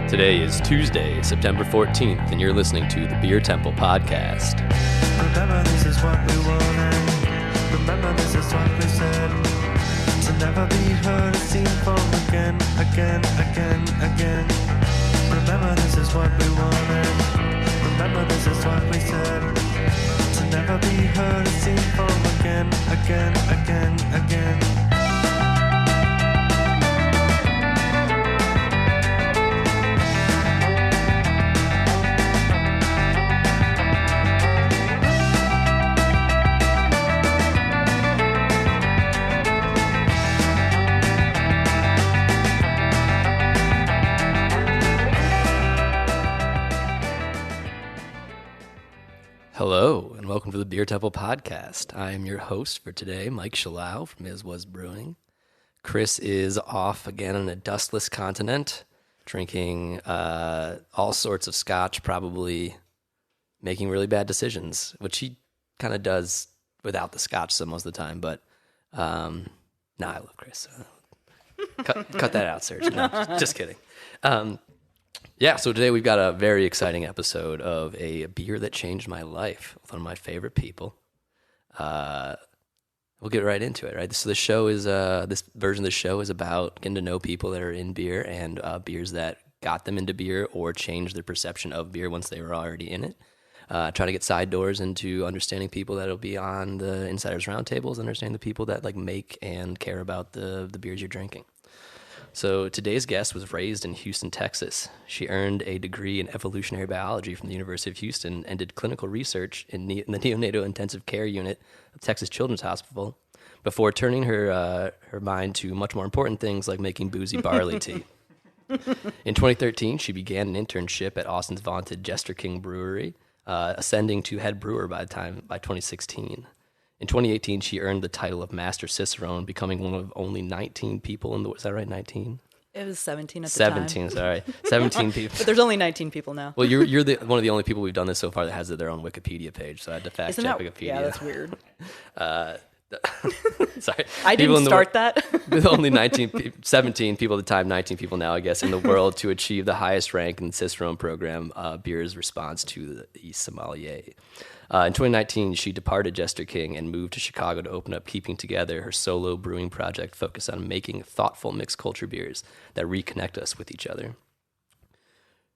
Today is Tuesday, September 14th, and you're listening to the Beer Temple Podcast. Remember this is what we wanted. Remember this is what we said. To never be heard or seen from again. Remember this is what we wanted. Remember this is what we said. To never be heard or seen from again. Hello, and welcome to the Beer Temple Podcast. I am your host for today, Mike Shalau from Is Was Brewing. Chris is off again on a dustless continent, drinking all sorts of scotch, probably making really bad decisions, which he kind of does without the scotch some most of the time. But I love Chris. Cut that out, Serge. No, just kidding. So today we've got a very exciting episode of a beer that changed my life with one of my favorite people. We'll get right into it, right? So the show is, this version of the show is about getting to know people that are in beer and beers that got them into beer or changed their perception of beer once they were already in it. Try to get side doors into understanding people that'll be on the Insiders Roundtables, understanding the people that like make and care about the beers you're drinking. So today's guest was raised in Houston, Texas. She earned a degree in evolutionary biology from the University of Houston and did clinical research in the neonatal intensive care unit of Texas Children's Hospital before turning her mind to much more important things like making boozy barley tea. In 2013, she began an internship at Austin's vaunted Jester King Brewery, ascending to head brewer by 2016. In 2018, she earned the title of Master Cicerone, becoming one of only 19 people in the... Is that right, 19? It was 17 at the time. 17, sorry. 17 people. But there's only 19 people now. Well, you're one of the only people we've done this so far that has their own Wikipedia page, so I had to fact check Wikipedia. Yeah, that's weird. Sorry. I didn't start that. With only 17 people at the time, 19 people now, I guess, in the world to achieve the highest rank in the Cicerone program, beer's response to the sommelier. In 2019, she departed Jester King and moved to Chicago to open up Keeping Together, her solo brewing project focused on making thoughtful mixed culture beers that reconnect us with each other.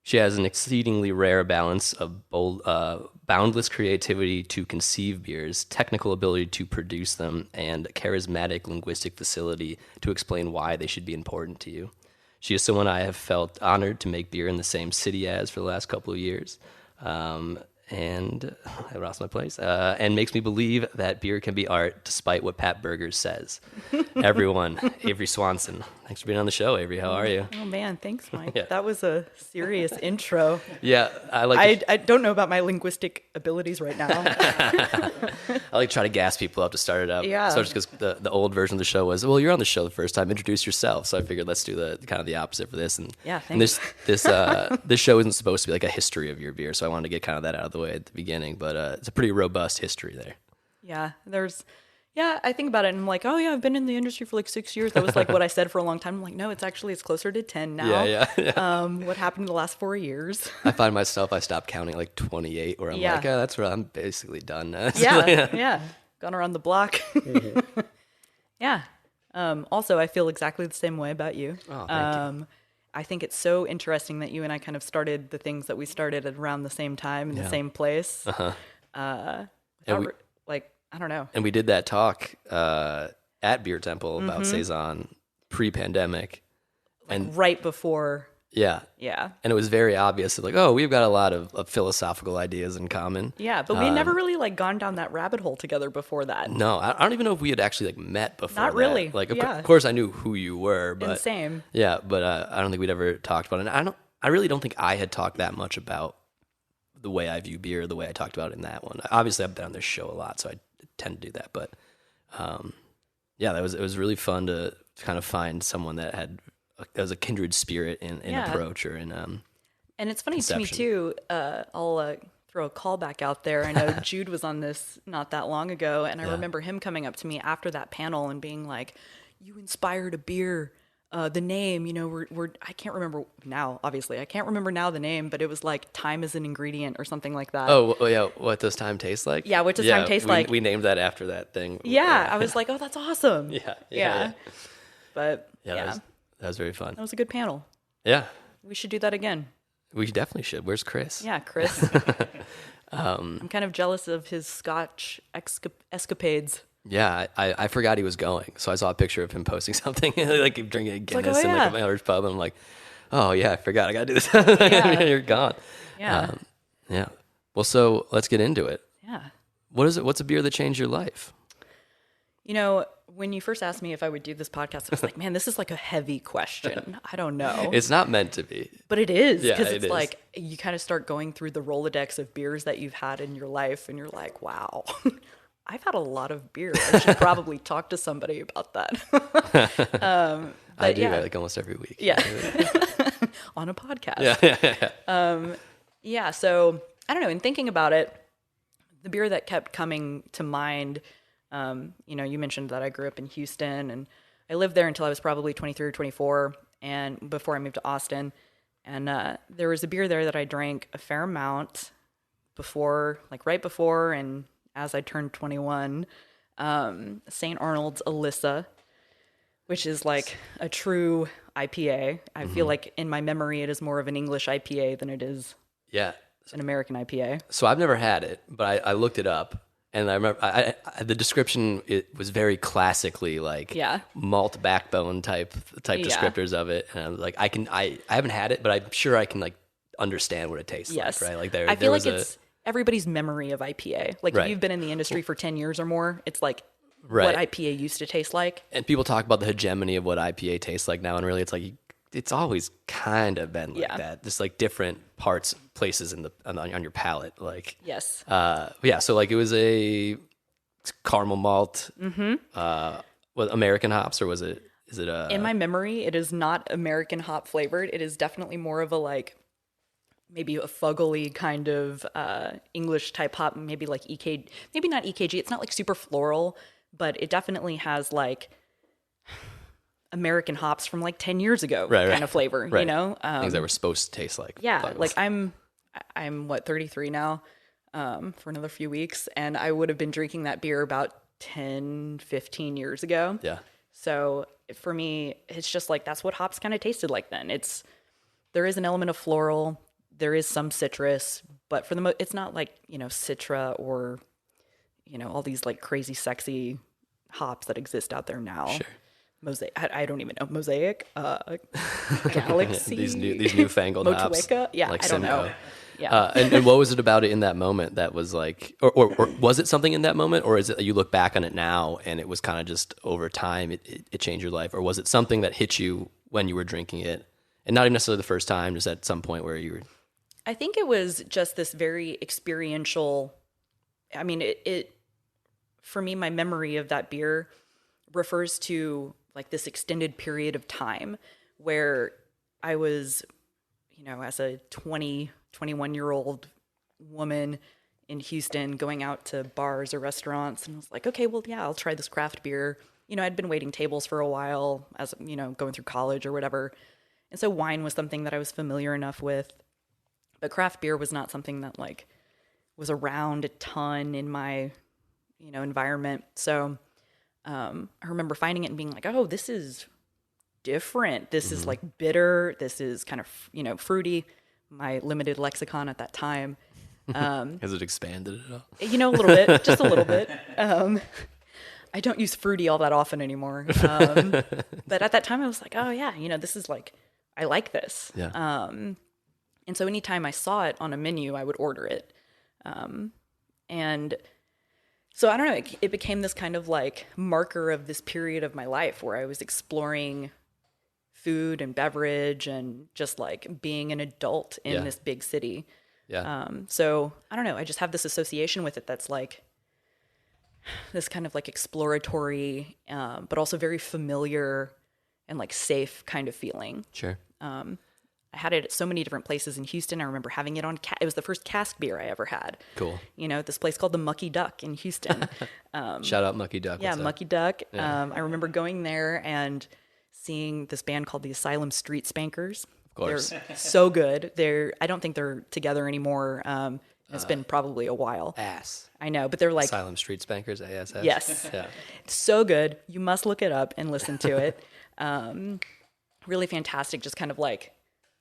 She has an exceedingly rare balance of boundless creativity to conceive beers, technical ability to produce them, and charismatic linguistic facility to explain why they should be important to you. She is someone I have felt honored to make beer in the same city as for the last couple of years. And I lost my place, and makes me believe that beer can be art despite what Pat Burgers says. Everyone, Averie Swanson. Thanks for being on the show, Averie. How are you? Oh, man. Thanks, Mike. Yeah. That was a serious intro. Yeah. I don't know about my linguistic abilities right now. I like to try to gas people up to start it up. Yeah. So just because the old version of the show was, well, you're on the show the first time, introduce yourself. So I figured let's do the kind of the opposite for this. And, yeah, thanks. And this show isn't supposed to be like a history of your beer, so I wanted to get kind of that out of the way at the beginning. But it's a pretty robust history there. Yeah, I think about it and I'm like, oh yeah, I've been in the industry for like 6 years. That was like what I said for a long time. I'm like, no, it's closer to 10 now. Yeah. What happened in the last 4 years? I find myself, I stopped counting at like 28, where I'm like, that's where I'm basically done now. Yeah. Gone around the block. Mm-hmm. Yeah. Also, I feel exactly the same way about you. Oh, thank you. I think it's so interesting that you and I kind of started the things that we started at around the same time in the same place. Uh-huh. I don't know. And we did that talk at Beer Temple about Saison pre-pandemic. And right before. Yeah. Yeah. And it was very obvious that like, oh, we've got a lot of philosophical ideas in common. Yeah, but we never really like gone down that rabbit hole together before that. No, I don't even know if we had actually like met before. Not really. Like, of course I knew who you were, but and same. Yeah, but I don't think we'd ever talked about it. And I really don't think I had talked that much about the way I view beer, the way I talked about it in that one. Obviously, I've been on this show a lot, so I tend to do that. But it was really fun to kind of find someone that was a kindred spirit in approach or in and it's funny conception. to me too. I'll throw a callback out there. I know Jude was on this not that long ago, and I remember him coming up to me after that panel and being like, "You inspired a beer the name, I can't remember now, obviously. I can't remember now the name, but it was like time is an ingredient or something like that. Oh, yeah. What does time taste like? Yeah, what does time taste like? We named that after that thing. Yeah, I was like, oh, that's awesome. Yeah. But That was very fun. that was a good panel. Yeah. We should do that again. We definitely should. Where's Chris? Yeah, Chris. I'm kind of jealous of his Scotch escapades. Yeah, I forgot he was going, so I saw a picture of him posting something like drinking a Guinness like, oh, in yeah. like a Irish pub, and I'm like, oh yeah, I forgot, I gotta do this. Yeah. You're gone. Yeah. Yeah. Well, so let's get into it. Yeah. What is it? What's a beer that changed your life? When you first asked me if I would do this podcast, I was like, man, this is like a heavy question. I don't know. It's not meant to be. But it is, Yeah, because it it's is. like you kind of start going through the Rolodex of beers that you've had in your life, and you're like, wow, I've had a lot lot of beer. I should probably talk to somebody about that. I do yeah. like almost every week. Yeah. On a podcast. Yeah. Yeah, so I don't know. In thinking about it, the beer that kept coming to mind, you mentioned that I grew up in Houston, and I lived there until I was probably 23 or 24, and before I moved to Austin. And there was a beer there that I drank a fair amount right before, and as I turned 21, St. Arnold's Alyssa, which is like a true IPA. I feel like in my memory, it is more of an English IPA than it is Yeah. an American IPA. So I've never had it, but I looked it up, and I remember the description, it was very classically like malt backbone type descriptors of it, and I was like, I haven't had it, but I'm sure I can like understand what it tastes like, right? Like I feel like it's everybody's memory of IPA. Like Right. if you've been in the industry for 10 years or more, it's like Right. what IPA used to taste like. And people talk about the hegemony of what IPA tastes like now, and really it's like it's always kind of been like that, just like different places on your palate, like Yes. so like it was a caramel malt, with American hops, or is it In my memory, it is not American hop flavored. It is definitely more of a like maybe a fuggly kind of English type hop, maybe like EKG, maybe not EKG. It's not like super floral, but it definitely has like American hops from like 10 years ago kind of flavor, right. Things that were supposed to taste like. Yeah, like I'm what, 33 now, for another few weeks, and I would have been drinking that beer about 10, 15 years ago. Yeah. So for me, it's just like that's what hops kind of tasted like then. There is an element of floral, there is some citrus, but for the it's not like, Citra or all these like crazy sexy hops that exist out there now. Sure. Mosaic, I don't even know. Mosaic, Galaxy, these newfangled hops. Yeah, like I don't know. Simcoe. Yeah. And what was it about it in that moment that was like, or was it something in that moment, or is it you look back on it now and it was kind of just over time it changed your life, or was it something that hit you when you were drinking it, and not even necessarily the first time, just at some point where you were? I think it was just this very experiential. I mean, it for me, my memory of that beer refers to like this extended period of time where I was, as a 21-year-old woman in Houston going out to bars or restaurants, and I was like, okay, well, yeah, I'll try this craft beer. I'd been waiting tables for a while as, going through college or whatever. And so wine was something that I was familiar enough with, but craft beer was not something that like was around a ton in my, environment. So I remember finding it and being like, oh, this is different. This is like bitter. This is kind of, fruity. My limited lexicon at that time. Has it expanded at all? A little bit, just a little bit. I don't use fruity all that often anymore. But at that time I was like, oh yeah, this is like, I like this. Yeah. And so anytime I saw it on a menu, I would order it. And so I don't know, it became this kind of like marker of this period of my life where I was exploring food and beverage and just like being an adult in this big city. Yeah. So I don't know, I just have this association with it that's like this kind of like exploratory, but also very familiar and like safe kind of feeling. Sure. I had it at so many different places in Houston. I remember having it on, it was the first cask beer I ever had. Cool. At this place called the Mucky Duck in Houston. Shout out Mucky Duck. Yeah, What's up? Mucky Duck. Yeah. I remember going there and seeing this band called the Asylum Street Spankers. Of course. They're so good. I don't think they're together anymore. It's been probably a while. Ass. I know, but they're like, Asylum Street Spankers, ASS. yes. Yeah. It's so good. You must look it up and listen to it. Really fantastic. Just kind of like,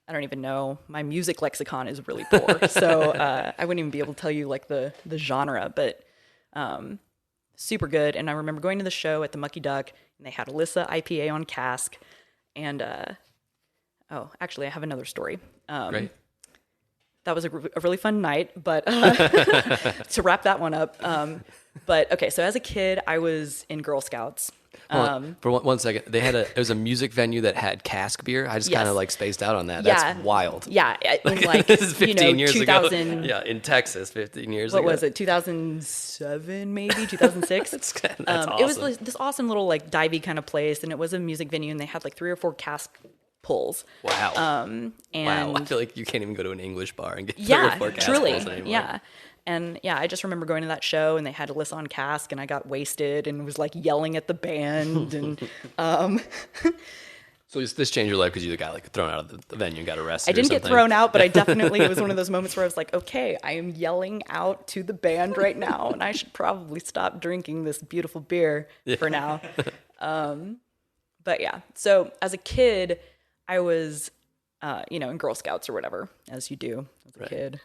I don't even know. My music lexicon is really poor. So I wouldn't even be able to tell you like the genre, but super good. And I remember going to the show at the Mucky Duck, and they had Alyssa IPA on cask. And, actually, I have another story. Great. That was a really fun night, but to wrap that one up. But okay, so as a kid, I was in Girl Scouts. For one second, it was a music venue that had cask beer. I just Yes. kind of like spaced out on that. Yeah. That's wild. Yeah, in like, This is 15 years 2000, ago. Yeah, in Texas, 15 years what ago. was it, 2007 maybe, 2006? That's awesome. It was like this awesome little like divey kind of place, and it was a music venue, and they had like 3 or 4 cask pulls. Wow. And wow. I feel like you can't even go to an English bar and get 3 or yeah, 4 cask truly, pulls anymore. yeah. And yeah, I just remember going to that show, and they had Alyssa on cask, and I got wasted and was like yelling at the band, and So this changed your life because you got like thrown out of the venue and got arrested. I didn't or get something? thrown out, but I definitely, it was one of those moments where I was like, okay, I am yelling out to the band right now, and I should probably stop drinking this beautiful beer for now. But yeah, so as a kid, I was, in Girl Scouts or whatever, as you do as a kid.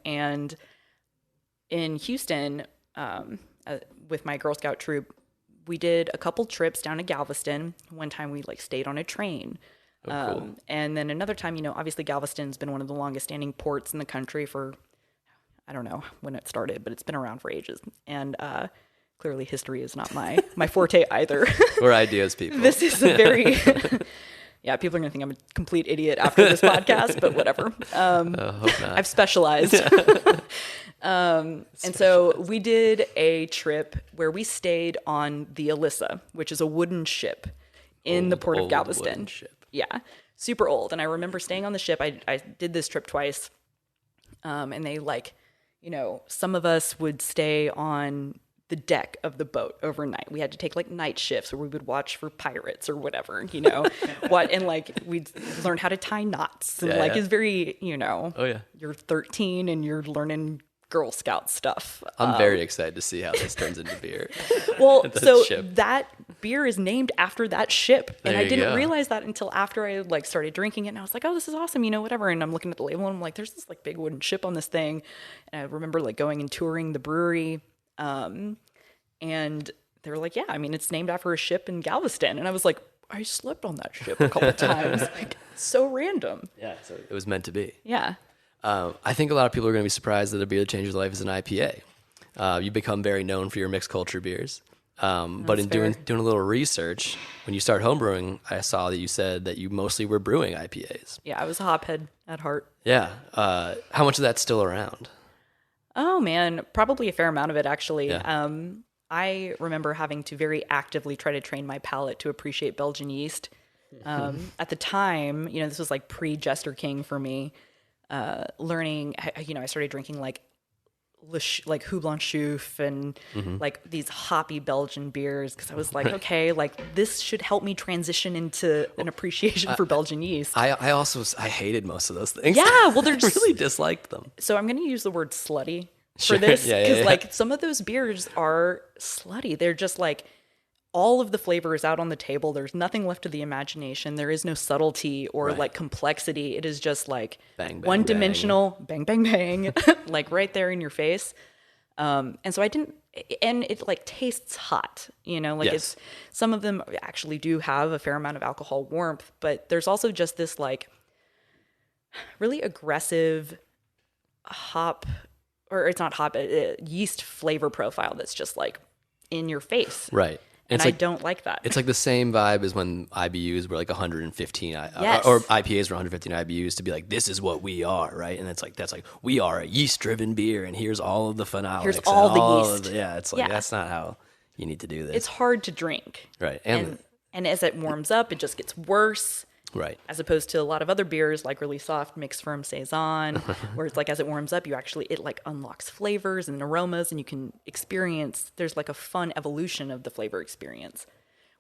And in Houston, with my Girl Scout troop, we did a couple trips down to Galveston. One time we like stayed on a train. Cool. And then another time, obviously Galveston's been one of the longest standing ports in the country for, I don't know when it started, but it's been around for ages. And clearly history is not my forte either. We're ideas people. This is a very, yeah, people are going to think I'm a complete idiot after this podcast, but whatever. Hope not. I've specialized. And so we did a trip where we stayed on the Alyssa, which is a wooden ship in the port of Old Galveston. wooden ship. Yeah, super old. And I remember staying on the ship. I did this trip twice. And they some of us would stay on the deck of the boat overnight. We had to take like night shifts where we would watch for pirates or whatever, and like we'd learn how to tie knots. And it's very, Oh yeah. you're 13 and you're learning Girl Scout stuff. I'm very excited to see how this turns into beer. Well, The so ship. that beer is named after that ship. And There I you didn't go. realize that until after I like started drinking it. And I was like, oh, this is awesome, whatever. And I'm looking at the label and I'm like, there's this like big wooden ship on this thing. And I remember like going and touring the brewery. And they were like, yeah, it's named after a ship in Galveston. And I was like, I slept on that ship a couple times. Like, so random. Yeah, so it was meant to be. Yeah. I think a lot of people are going to be surprised that a beer that changes life is an IPA. You become very known for your mixed culture beers. But in doing a little research, when you start homebrewing, I saw that you said that you mostly were brewing IPAs. Yeah, I was a hophead at heart. Yeah. How much of that's still around? Oh man, probably a fair amount of it actually. Yeah. I remember having to very actively try to train my palate to appreciate Belgian yeast. At the time, this was like pre-Jester King for me. Learning, I started drinking like Houblon Chouf and like these hoppy Belgian beers because I was like, okay, like this should help me transition into an appreciation for Belgian yeast. I hated most of those things. Yeah, well, they're I just really disliked them. So I'm going to use the word slutty Sure. for this Yeah, because yeah. like some of those beers are slutty. They're just like all of the flavor is out on the table. There's nothing left to the imagination. There is no subtlety or like complexity. It is just like Bang, bang, one dimensional, bang, bang, bang, like right there in your face. And so I didn't, and it like tastes hot, like Yes. it's, some of them actually do have a fair amount of alcohol warmth, but there's also just this like really aggressive hop, or it's not hop, yeast flavor profile that's just like in your face. Right. And It's I like, don't like that. it's like the same vibe as when IBUs were like 115, Yes. or IPAs were 115 IBUs to be like, this is what we are, right? And it's like, that's like, we are a yeast-driven beer, and here's all of the phenolics. Here's and all the of yeast. yeah, it's like, Yeah. that's not how you need to do this. It's hard to drink. right. And as it warms up, it just gets worse. Right. As opposed to a lot of other beers like really soft mixed firm saison, where it's like as it warms up, it like unlocks flavors and aromas, and you can there's like a fun evolution of the flavor experience.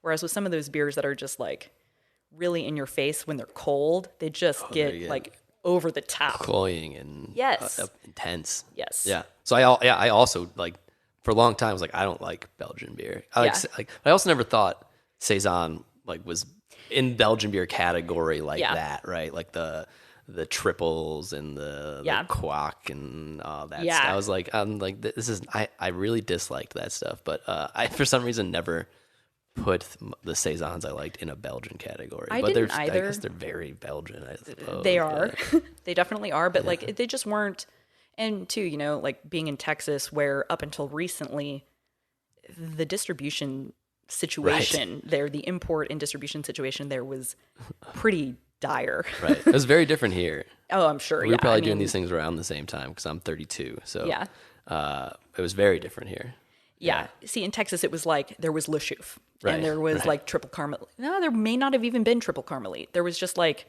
Whereas with some of those beers that are just like really in your face when they're cold. They just get like over the top. Cloying and Yes. intense. Yes. Yeah. So I also like for a long time was like I don't like Belgian beer. I Yeah. like I also never thought saison like was in Belgian beer category like Yeah. that, right? Like the triples and the quack and all that Yeah. stuff. I was like, this is I really disliked that stuff, but I for some reason never put the saisons I liked in a Belgian category. I But didn't I either. guess they're very Belgian, I suppose. They are. Yeah. They definitely are, but like they just weren't. And too, you know, like being in Texas where up until recently the distribution situation there, the import and distribution situation there was pretty dire. Right. It was very different here. Oh, I'm sure. We yeah. were probably I doing mean, these things around the same time because I'm 32. So Yeah. It was very different here. Yeah. See, in Texas, it was like there was Le Chouffe Right, and there was right. like triple Carmelite. No, there may not have even been triple Carmelite. There was just like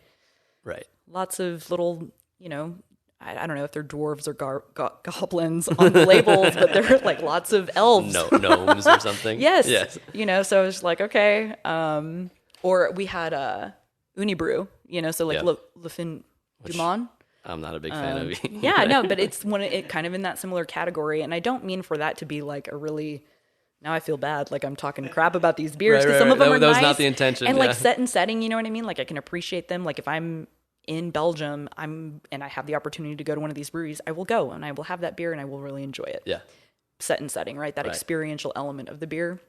Right. lots of little, you know, I don't know if they're dwarves or goblins on the labels, but they're like lots of elves. No, gnomes or something. Yes. Yes. You know, so I was like, okay. Or we had Unibrew, you know, so like Yeah. Le Fin du Monde. I'm not a big fan of it. Yeah, no, but it's it kind of in that similar category. And I don't mean for that to be like a really, now I feel bad, like I'm talking crap about these beers because Right, some of them that are was nice. not the intention, And yeah. like set and setting, you know what I mean? Like I can appreciate them. Like if I'm in Belgium, and I have the opportunity to go to one of these breweries, I will go and I will have that beer and I will really enjoy it. Yeah. Set and setting, right? That Right. experiential element of the beer.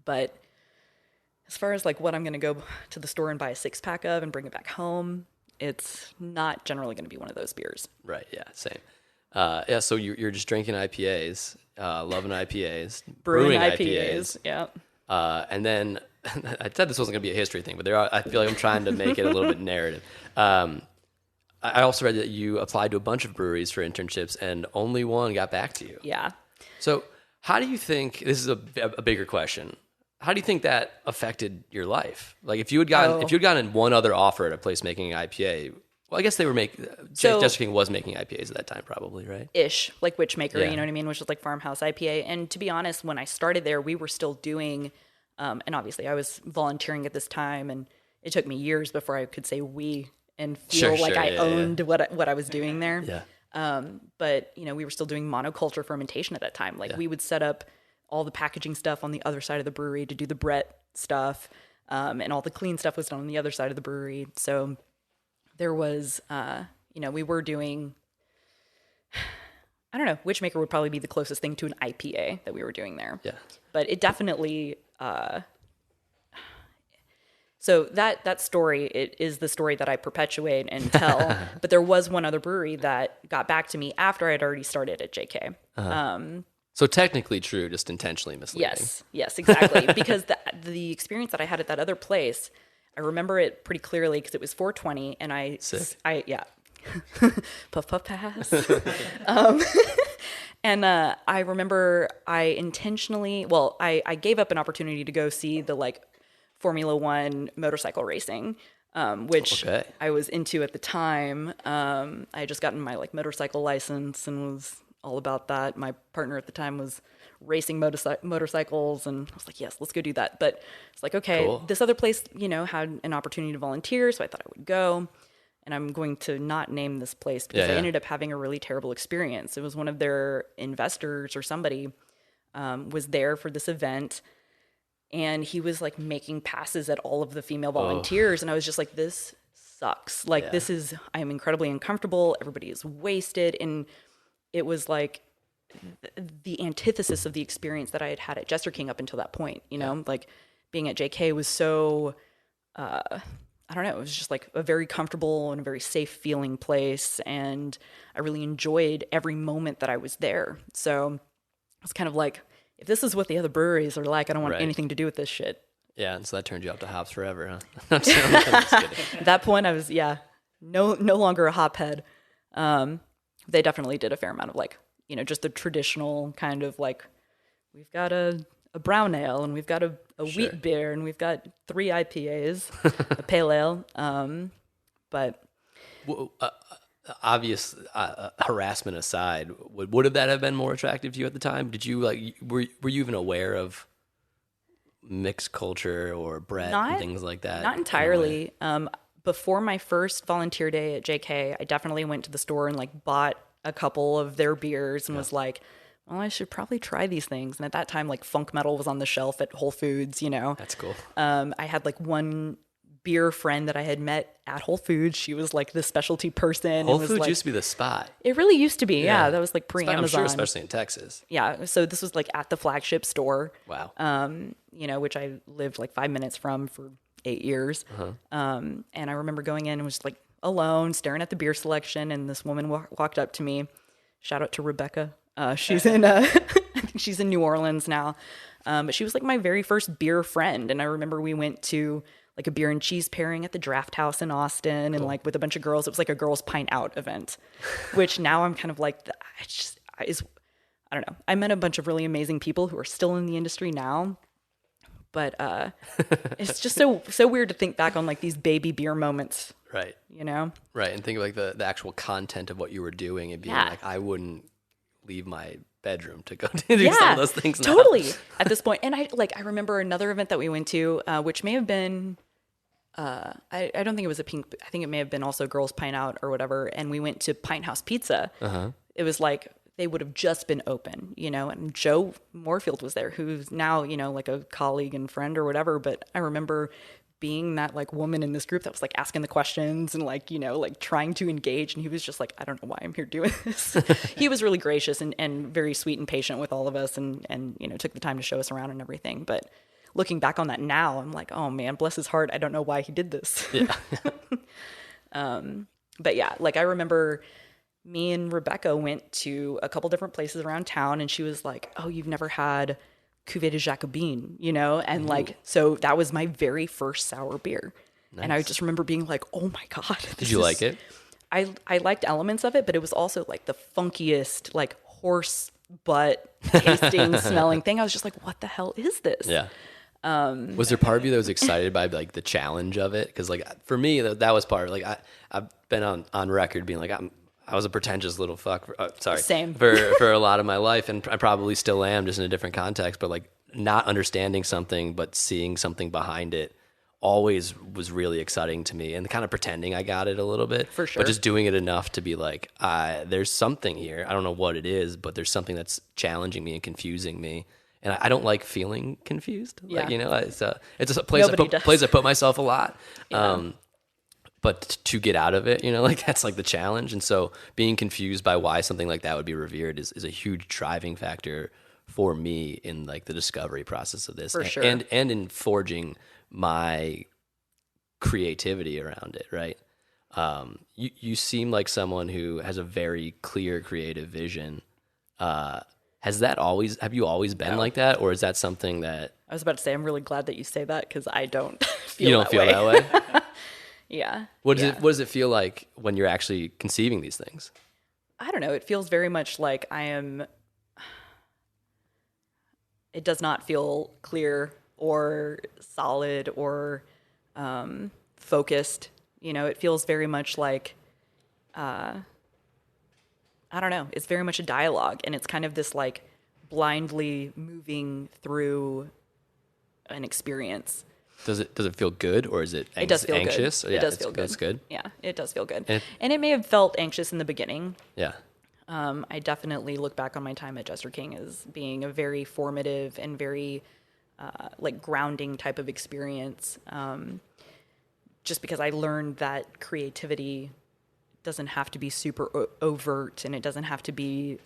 But as far as like what I'm going to go to the store and buy a 6-pack of and bring it back home, it's not generally going to be one of those beers. Right. Yeah. Same. Yeah. So you're just drinking IPAs, loving IPAs, Brewing IPAs. Yeah. And then I said this wasn't going to be a history thing, but I feel like I'm trying to make it a little bit narrative. I also read that you applied to a bunch of breweries for internships and only one got back to you. Yeah. So how do you think, this is a bigger question, how do you think that affected your life? Like if you had gotten one other offer at a place making an IPA, well, I guess they were Jester King was making IPAs at that time probably, right? Ish, like Witchmaker, Yeah. you know what I mean? Which is like farmhouse IPA. And to be honest, when I started there, we were still doing, and obviously I was volunteering at this time, and it took me years before I could say we and feel Sure, like I yeah, owned what I was doing there. Yeah. But you know, we were still doing monoculture fermentation at that time. Like we would set up all the packaging stuff on the other side of the brewery to do the Brett stuff, and all the clean stuff was done on the other side of the brewery. So there was, you know, we were doing, I don't know, Witchmaker would probably be the closest thing to an IPA that we were doing there. Yeah. But it definitely, so that story, it is the story that I perpetuate and tell. But there was one other brewery that got back to me after I had already started at JK. So technically true, just intentionally misleading. Yes, exactly. Because the experience that I had at that other place, I remember it pretty clearly because it was 420, and Sick. yeah, puff puff pass. And I remember I intentionally, I gave up an opportunity to go see the like Formula One motorcycle racing, which Okay. I was into at the time. I had just gotten my like motorcycle license and was all about that. My partner at the time was racing motorcycles, and I was like, yes, let's go do that. But it's like, okay, Cool. this other place, you know, had an opportunity to volunteer, so I thought I would go. And I'm going to not name this place because I ended up having a really terrible experience. It was one of their investors or somebody was there for this event, and he was like making passes at all of the female volunteers. And I was just like, this sucks. Like, I'm incredibly uncomfortable. Everybody is wasted. And it was like the antithesis of the experience that I had at Jester King up until that point, you know, like being at JK was so, I don't know, it was just like a very comfortable and a very safe feeling place. And I really enjoyed every moment that I was there. So I was kind of like, if this is what the other breweries are like, I don't want anything to do with this shit. Yeah, and so that turned you up to hops forever, huh? I'm just kidding. At that point, I was, no longer a hophead. They definitely did a fair amount of like, you know, just the traditional kind of like, we've got a brown ale and we've got a wheat beer and we've got 3 IPAs, a pale ale. But Obvious harassment aside, would that have been more attractive to you at the time? Did you like were you even aware of mixed culture or Brett and Not things like that? Not in a way? entirely. Before my first volunteer day at JK, I definitely went to the store and like bought a couple of their beers and was like, well, I should probably try these things. And at that time, like funk metal was on the shelf at Whole Foods, you know. That's cool. I had like one beer friend that I had met at Whole Foods. She was like the specialty person. Whole and was Foods like, used to be the spot. it really used to be. Yeah, that was like pre-Amazon. I'm sure, especially in Texas. Yeah, so this was like at the flagship store. Wow. You know, which I lived like 5 minutes from for 8 years. And I remember going in and was like alone, staring at the beer selection, and this woman walked up to me. Shout out to Rebecca. She's in, I think she's in New Orleans now. But she was like my very first beer friend, and I remember we went to like a beer and cheese pairing at the Draft House in Austin, and like with a bunch of girls. It was like a girls pint out event, which now I'm kind of like, I don't know. I met a bunch of really amazing people who are still in the industry now. But it's just so weird to think back on like these baby beer moments, Right. you know? Right. And think of like the actual content of what you were doing and being Yeah. like, I wouldn't leave my bedroom to go do some of those things now. Totally. At this point. And I remember another event that we went to, which may have been, I don't think it was a pink, I think it may have been also Girls Pint Out or whatever. And we went to Pint House Pizza. It was like, they would have just been open, you know, and Joe Moorfield was there, who's now, you know, like a colleague and friend or whatever. But I remember being that like woman in this group that was like asking the questions and like, you know, like trying to engage. And he was just like, I don't know why I'm here doing this. He was really gracious and very sweet and patient with all of us and, you know, took the time to show us around and everything. But looking back on that now, I'm like, oh man, bless his heart. I don't know why he did this. Yeah. But yeah, like I remember me and Rebecca went to a couple different places around town, and she was like, oh, you've never had Cuvée de Jacobine, you know? And like, so that was my very first sour beer. Nice. And I just remember being like, oh my God. Did you like it? I liked elements of it, but it was also like the funkiest, like horse butt tasting, smelling thing. I was just like, what the hell is this? Yeah. Was there part of you that was excited by like the challenge of it? Because like for me, that was part of like I've been on record being like I was a pretentious little fuck. Same. for a lot of my life, and I probably still am, just in a different context. But like not understanding something, but seeing something behind it, always was really exciting to me. And kind of pretending I got it a little bit, for sure, but just doing it enough to be like, there's something here. I don't know what it is, but there's something that's challenging me and confusing me. And I don't like feeling confused. Yeah. Like, you know, it's a place I put myself a lot. Yeah. But to get out of it, you know, like that's like the challenge. And so being confused by why something like that would be revered is a huge driving factor for me in like the discovery process of this. For sure. And in forging my creativity around it, right? You seem like someone who has a very clear creative vision. Have you always been like that? Or is that something that... I was about to say, I'm really glad that you say that because I don't feel You don't feel that way? Yeah. What does it feel like when you're actually conceiving these things? I don't know. It feels very much like it does not feel clear or solid or focused. You know, it feels very much like, I don't know. It's very much a dialogue, and it's kind of this like blindly moving through an experience. Does it feel good, or is it It does feel anxious? good. It does feel good. It's good. Yeah, it does feel good. And it may have felt anxious in the beginning. Yeah. I definitely look back on my time at Jester King as being a very formative and very like grounding type of experience. Just because I learned that creativity doesn't have to be super overt, and it doesn't have to be,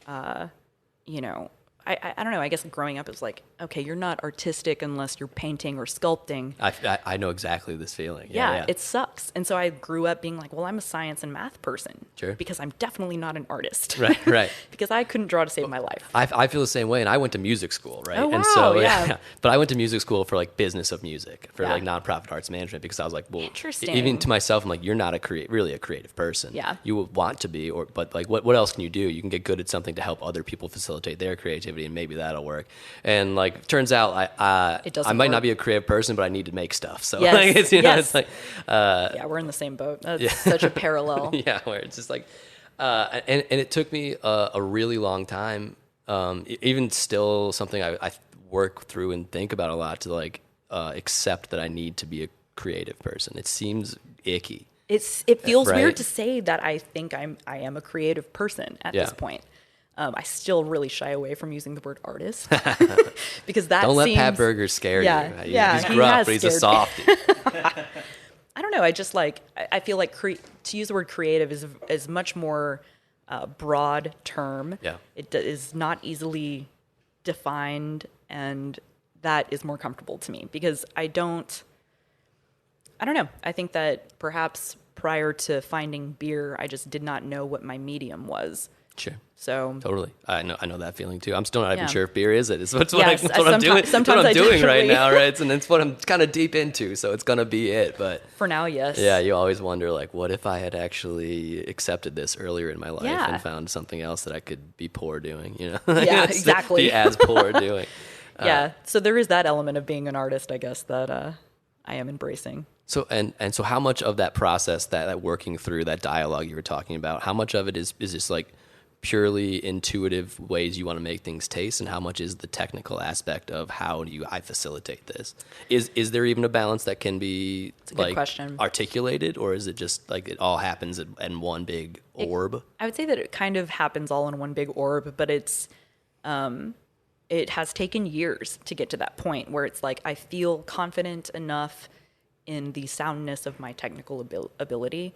you know, I don't know. I guess growing up, it was like, okay, you're not artistic unless you're painting or sculpting. I know exactly this feeling. Yeah, it sucks. And so I grew up being like, well, I'm a science and math person. Sure. Because I'm definitely not an artist. Right. Because I couldn't draw to save my life. I feel the same way, and I went to music school, right? Oh, wow, and so yeah. But I went to music school for like business of music, for Yeah. like nonprofit arts management, because I was like, well, Interesting. even to myself, I'm like, you're not really a creative person. Yeah. You would want to be, but like, what else can you do? You can get good at something to help other people facilitate their creativity, and maybe that'll work. And like, turns out I might not be a creative person, but I need to make stuff. So Yes. like, it's, you know, Yes. it's like, Yeah, we're in the same boat. That's such a parallel. yeah, where it's just like, and it took me a really long time, even still something I work through and think about a lot, to like accept that I need to be a creative person. It seems icky. It feels Right. weird to say that I think I am a creative person at this Yeah. point. I still really shy away from using the word artist because that Don't let seems, Pat Burger scare Yeah, you. yeah, He's he gruff, has but he's a scared me. softie. I don't know. I just like I feel like to use the word creative is much more broad term. Yeah. It is not easily defined, and that is more comfortable to me because I don't know. I think that perhaps prior to finding beer, I just did not know what my medium was. Sure. So Totally. I know that feeling too. I'm still not even Yeah. sure if beer is it. It's what, Yes, what I'm doing. sometimes what I I'm doing right definitely- now, right? And it's what I'm kind of deep into, so it's gonna be it. But for now, yes. yeah, you always wonder, like, what if I had actually accepted this earlier in my life Yeah. and found something else that I could be poor doing, you know? Yeah, exactly. Be as poor doing. Yeah. So there is that element of being an artist, I guess, that I am embracing. So and so how much of that process, that working through that dialogue you were talking about, how much of it is just like purely intuitive ways you want to make things taste, and how much is the technical aspect of how do I facilitate this? Is there even a balance that can be a good like question. articulated, or is it just like it all happens in one big orb? I would say that it kind of happens all in one big orb, but it has taken years to get to that point where it's like I feel confident enough in the soundness of my technical ability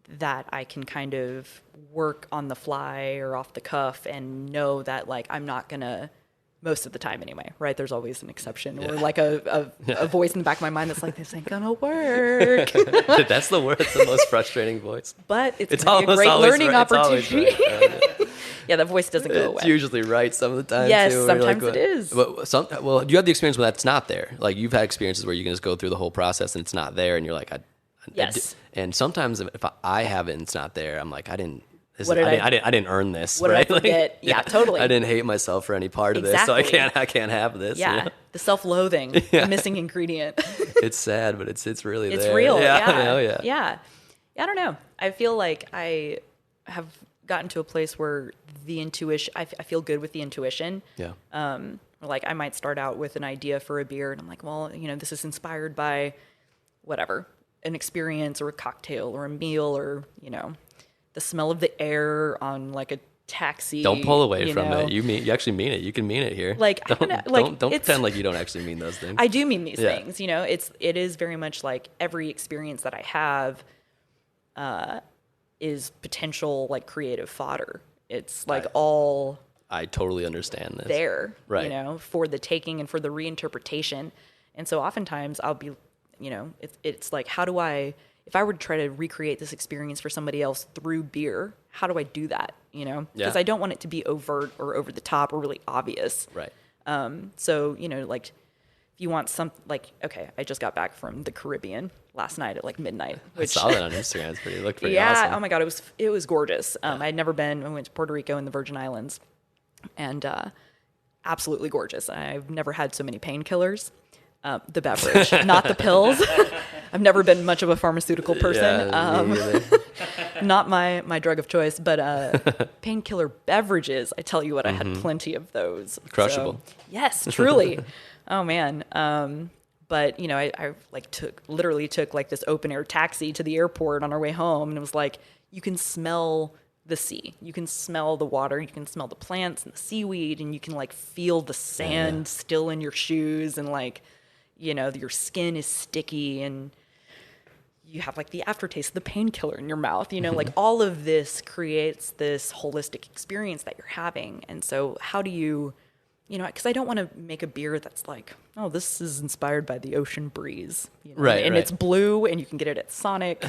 that I can kind of work on the fly or off the cuff and know that like I'm not gonna, most of the time anyway, right? There's always an exception or like a voice in the back of my mind that's like, this ain't gonna work. That's the word. It's the most frustrating voice. But it's almost a great always learning right. It's always opportunity. right. Yeah, that voice doesn't go away. It's usually right some of the time. Yes, too, where you're sometimes like, it is. Well, do you have the experience when that's not there? Like you've had experiences where you can just go through the whole process and it's not there, and you're like, Yes. And sometimes if I have it and it's not there, I'm like, I didn't earn this. What did I right? Like, forget? Yeah, totally. I didn't hate myself for any part of this, so Exactly. I can't have this. you Yeah, know? the self-loathing, the missing ingredient. It's sad, but it's really It's there. real. Yeah, Yeah. oh, yeah. Yeah. I don't know. I feel like I have gotten to a place where the intuition, I feel good with the intuition. Yeah. Like I might start out with an idea for a beer and I'm like, well, this is inspired by whatever, an experience or a cocktail or a meal or, the smell of the air on like a taxi. Don't pull away from know. it. You actually mean it. You can mean it here. Like, I don't know, like, don't it's- pretend like you don't actually mean those things. I do mean these Yeah. things, it is very much like every experience that I have is potential like creative fodder. It's like all I totally understand this. there, Right. for the taking and for the reinterpretation. And so oftentimes I'll be, it's like, how do I, if I were to try to recreate this experience for somebody else through beer, how do I do that? Because Yeah. I don't want it to be overt or over the top or really obvious. Right. So, like if you want okay, I just got back from the Caribbean last night at like midnight. I saw that on Instagram. It looked pretty Yeah. awesome. Oh my God. It was gorgeous. I'd never been. I went to Puerto Rico and the Virgin Islands, and absolutely gorgeous. I've never had so many painkillers. The beverage, not the pills. I've never been much of a pharmaceutical person. Yeah, me either. Not my drug of choice, but painkiller beverages. I tell you what, I had plenty of those. Crushable. So, yes, truly. Oh man. But I like literally took like this open air taxi to the airport on our way home, and it was like you can smell the sea, you can smell the water, you can smell the plants and the seaweed, and you can like feel the sand still in your shoes, and like your skin is sticky, and you have like the aftertaste of the painkiller in your mouth. Like all of this creates this holistic experience that you're having. And so how do you, because I don't want to make a beer that's like, oh, this is inspired by the ocean breeze, Right, and right. it's blue and you can get it at Sonic.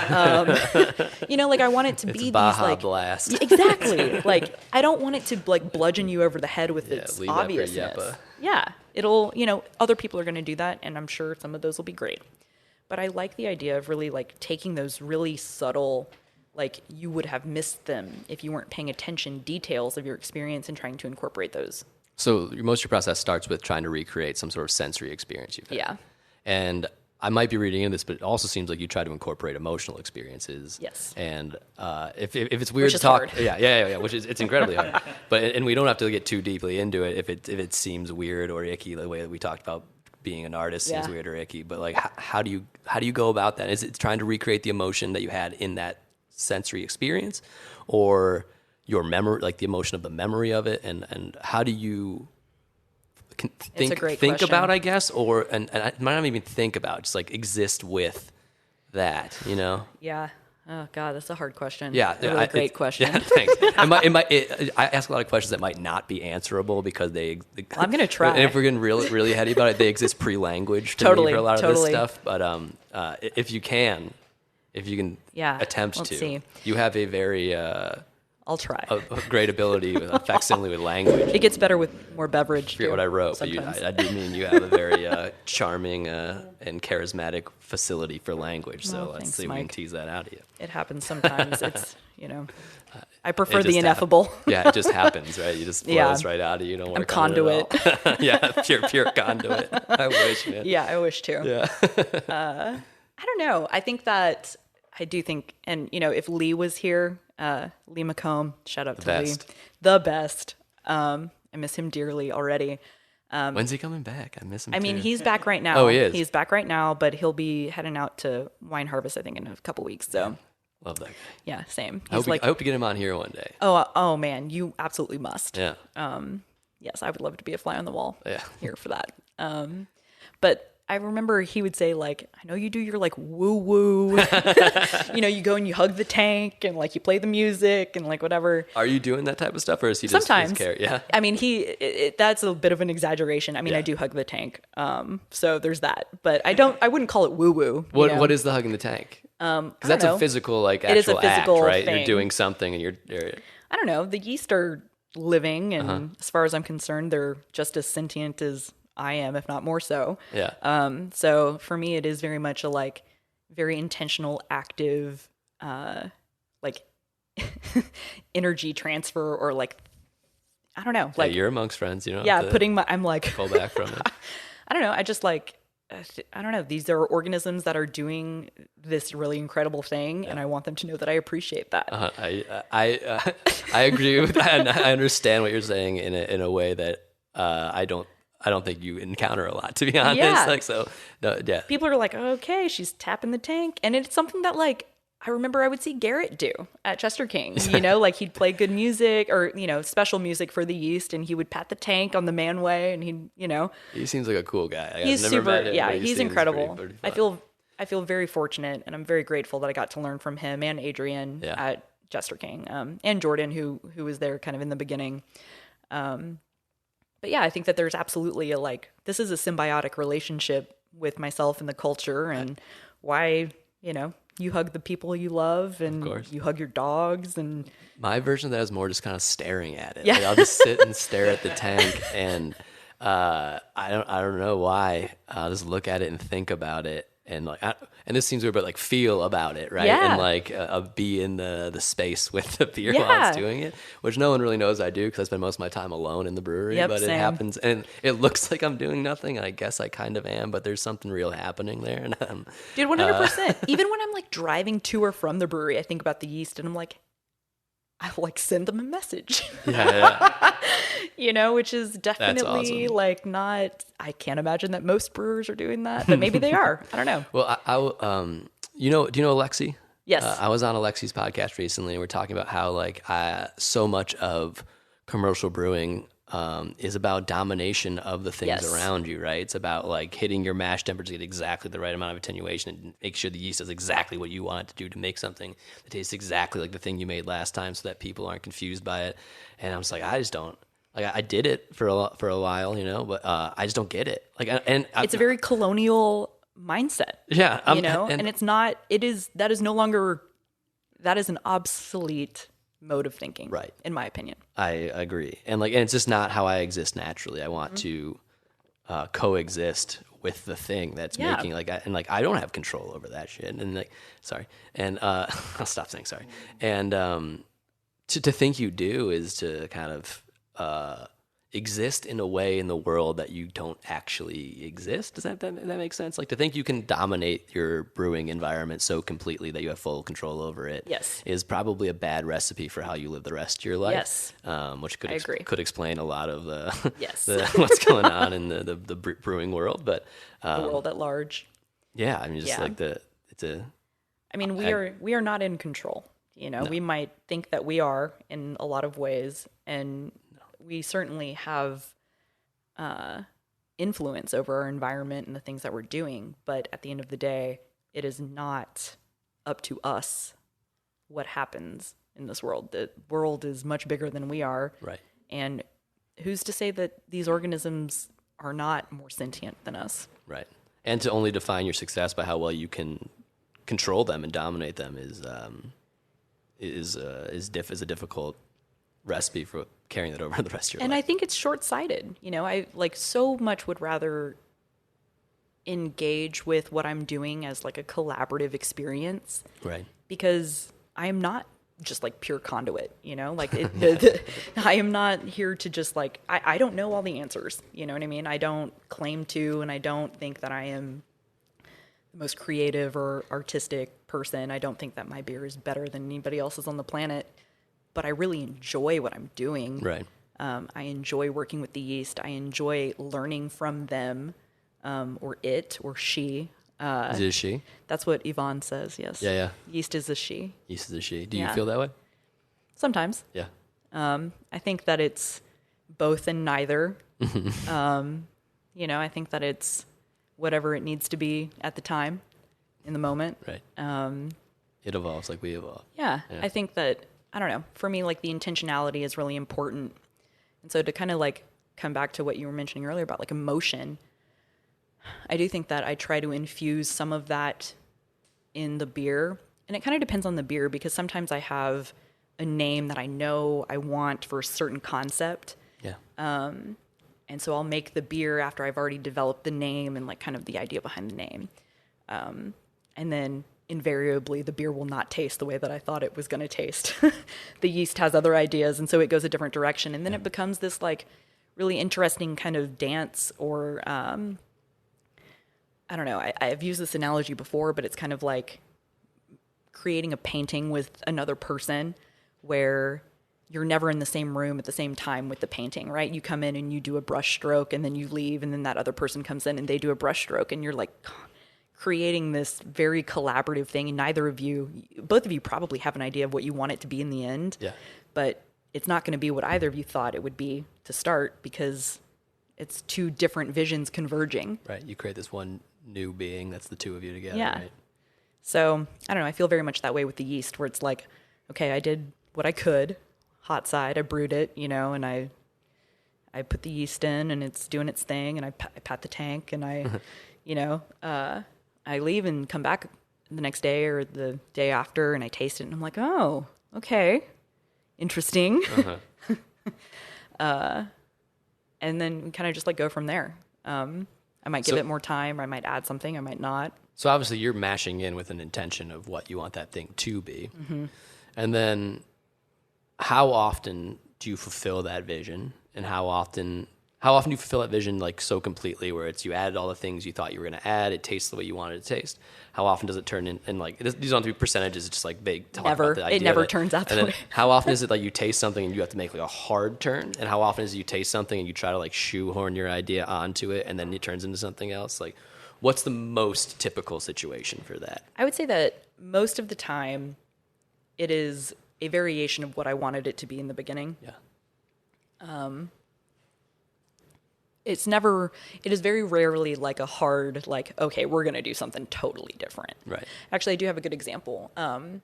Like I want it to be these Baja like Blast. Exactly. Like I don't want it to like bludgeon you over the head with its leave that for obviousness. Yeppa. Yeah, it'll, other people are going to do that, and I'm sure some of those will be great. But I like the idea of really like taking those really subtle, like you would have missed them if you weren't paying attention, details of your experience and trying to incorporate those. So most of your process starts with trying to recreate some sort of sensory experience you've had. Yeah. And I might be reading into this, but it also seems like you try to incorporate emotional experiences. Yes. And if it's weird Which to is talk, hard. yeah, which is it's incredibly hard. But and we don't have to get too deeply into it if it seems weird or icky the way that we talked about being an artist seems Yeah. weird or icky. But like, how do you go about that? Is it trying to recreate the emotion that you had in that sensory experience, or your memory, like the emotion of the memory of it, and how do you It's a great think question. about, I guess, or and I might not even think about, just like exist with that, you know? Yeah. Oh God, that's a hard question. Yeah, a really great it's- question. Yeah, thanks. I ask a lot of questions that might not be answerable because I'm gonna try. And if we're getting really heady about it, they exist pre-language to Totally, me for a lot of totally. this stuff. But if you can Yeah, attempt let's to, see. you have a very I'll try. a great ability with a facsimile with language. It gets better with more beverage. I forget too, what I wrote, but sometimes. I do mean you have a very charming and charismatic facility for language. So Oh, let's thanks, see if we can Mike. tease that out of you. It happens sometimes. It's I prefer It the just ineffable. Yeah, it just happens, right? You just Yeah. flows right out of you. You don't work I'm on it at conduit. all. Yeah, pure conduit. I wish, man. Yeah, I wish to. Yeah. I don't know. I think that I do think, and if Lee was here, Lee McComb, shout out to best. Lee, the best. I miss him dearly already. When's he coming back? I miss him. I mean, too. he's back right now. Oh, he is? He's back right now, but he'll be heading out to Wine Harvest, I think, in a couple weeks. So, Love that guy. yeah, same. I He's hope, I hope to get him on here one day. oh man, you absolutely must. Yeah. Yes, I would love to be a fly on the wall Yeah. here for that. But I remember he would say, like, I know you do your like woo woo. You go and you hug the tank and like you play the music and like whatever. Are you doing that type of stuff, or is he just Sometimes. Yeah. I mean, that's a bit of an exaggeration. I mean, Yeah. I do hug the tank. So there's that. But I wouldn't call it woo woo. What is the hugging the tank? Because that's know. a physical, like, It is a actual physical act, right? You're thing. doing something and you're I don't know. The yeast are living, and Uh-huh. as far as I'm concerned, they're just as sentient as I am, if not more so. yeah. So for me, it is very much a like very intentional, active, like energy transfer, or like I don't know, like you're amongst friends, you know. I'm like pull back from it. I don't know. I just like I don't know. These are organisms that are doing this really incredible thing, and I want them to know that I appreciate that. I agree with that, and I understand what you're saying in a way that I don't think you encounter a lot, to be honest. Yeah. Like, so no, yeah. People are like, okay, she's tapping the tank, and it's something that like I remember I would see Garrett do at Chester King. Like he'd play good music or special music for the yeast, and he would pat the tank on the manway, and he'd He seems like a cool guy. he's I've never super met him, yeah, but he he's seems incredible. pretty I fun. feel very fortunate, and I'm very grateful that I got to learn from him and Adrian Yeah. at Chester King, and Jordan who was there kind of in the beginning. But yeah, I think that there's absolutely this is a symbiotic relationship with myself and the culture, and why you hug the people you love, and course. you hug your dogs, and My version of that is more just kind of staring at it. Yeah. Like, I'll just sit and stare at the tank, and I don't know why. I'll just look at it and think about it, and and this seems weird, but like feel about it, right? Yeah. And like be in the space with the beer while Yeah. it's doing it, which no one really knows I do because I spend most of my time alone in the brewery. Yep, but it same. happens, and it looks like I'm doing nothing, and I guess I kind of am, but there's something real happening there, and dude, 100%. Even when I'm like driving to or from the brewery, I think about the yeast, and I'm like, I'll like send them a message. yeah. Which is definitely awesome. like not. I can't imagine that most brewers are doing that, but maybe they are. I don't know. Well, do you know Alexi? Yes. I was on Alexi's podcast recently, and we're talking about how so much of commercial brewing is about domination of the things Yes. around you, right? It's about like hitting your mash temperature to get exactly the right amount of attenuation and make sure the yeast does exactly what you want it to do to make something that tastes exactly like the thing you made last time, so that people aren't confused by it. And I was like, I just don't. Like, I did it for a while, but I just don't get it. Like, It's a very colonial mindset. yeah, and it's not. That is no longer. That is an obsolete mode of thinking, Right. in my opinion. I agree, and it's just not how I exist naturally. I want to coexist with the thing that's Yeah. making I don't have control over that shit. And sorry, and I'll stop saying sorry. And to think you do is to kind of exist in a way in the world that you don't actually exist. Does that make sense? Like to think you can dominate your brewing environment so completely that you have full control over it Yes. is probably a bad recipe for how you live the rest of your life. Yes. Which I agree. could explain a lot of the, Yes. what's going on in the brewing world. But The world at large. yeah, I mean, just Yeah. like it's a I mean, we are not in control. You know, we might think that we are in a lot of ways, and we certainly have influence over our environment and the things that we're doing. But at the end of the day, it is not up to us what happens in this world. The world is much bigger than we are. right. And who's to say that these organisms are not more sentient than us? Right. And to only define your success by how well you can control them and dominate them is a difficult recipe for carrying that over the rest of your And I life. think it's short-sighted. You know, I like so much would rather engage with what I'm doing as like a collaborative experience Right. because I am not just like pure conduit, you know, like I am not here to just like, I don't know all the answers. You know what I mean? I don't claim to, and I don't think that I am the most creative or artistic person. I don't think that my beer is better than anybody else's on the planet, but I really enjoy what I'm doing. Right. I enjoy working with the yeast. I enjoy learning from them, or it, or she. Is it a she? That's what Yvonne says, yes. Yeah, yeah. Yeast is a she. Yeast is a she. Do you Yeah. feel that way? Sometimes. Yeah. I think that it's both and neither. You know, I think that it's whatever it needs to be at the time, in the moment. Right. It evolves like we evolve. Yeah, Yeah. I think that, I don't know, for me, like the intentionality is really important. And so to kind of like come back to what you were mentioning earlier about like emotion, I do think that I try to infuse some of that in the beer. And it kind of depends on the beer because sometimes I have a name that I know I want for a certain concept. Yeah. And so I'll make the beer after I've already developed the name and like kind of the idea behind the name. And then invariably the beer will not taste the way that I thought it was going to taste. The yeast has other ideas, and so it goes a different direction. And then it becomes this like really interesting kind of dance or, I don't know, I've used this analogy before, but it's kind of like creating a painting with another person where you're never in the same room at the same time with the painting, right? You come in and you do a brush stroke and then you leave and then that other person comes in and they do a brush stroke and you're like creating this very collaborative thing. And neither of you, both of you probably have an idea of what you want it to be in the end, Yeah. but it's not going to be what either of you thought it would be to start because it's two different visions converging. Right. You create this one new being that's the two of you together. Yeah. Right? So I don't know. I feel very much that way with the yeast where it's like, okay, I did what I could. Hot side, I brewed it, you know, and I put the yeast in and it's doing its thing and I pat the tank and I, you know, I leave and come back the next day or the day after and I taste it and I'm like, oh, okay, interesting. And then we kind of just like go from there. I might give So- it more time or I might add something, I might not. So obviously you're mashing in with an intention of what you want that thing to be. Mm-hmm. And then how often do you fulfill that vision? And how often do you fulfill that vision like so completely where it's you added all the things you thought you were going to add, it tastes the way you wanted it to taste? How often does it turn in and like these don't have to be percentages, it's just like vague talk Never. about the idea It never of turns out and that then way. how often is it like you taste something and you have to make like a hard turn? And how often is it you taste something and you try to like shoehorn your idea onto it and then it turns into something else? Like what's the most typical situation for that? I would say that most of the time it is a variation of what I wanted it to be in the beginning. Yeah. It is very rarely like a hard, like, okay, we're going to do something totally different. Right. Actually, I do have a good example. Let's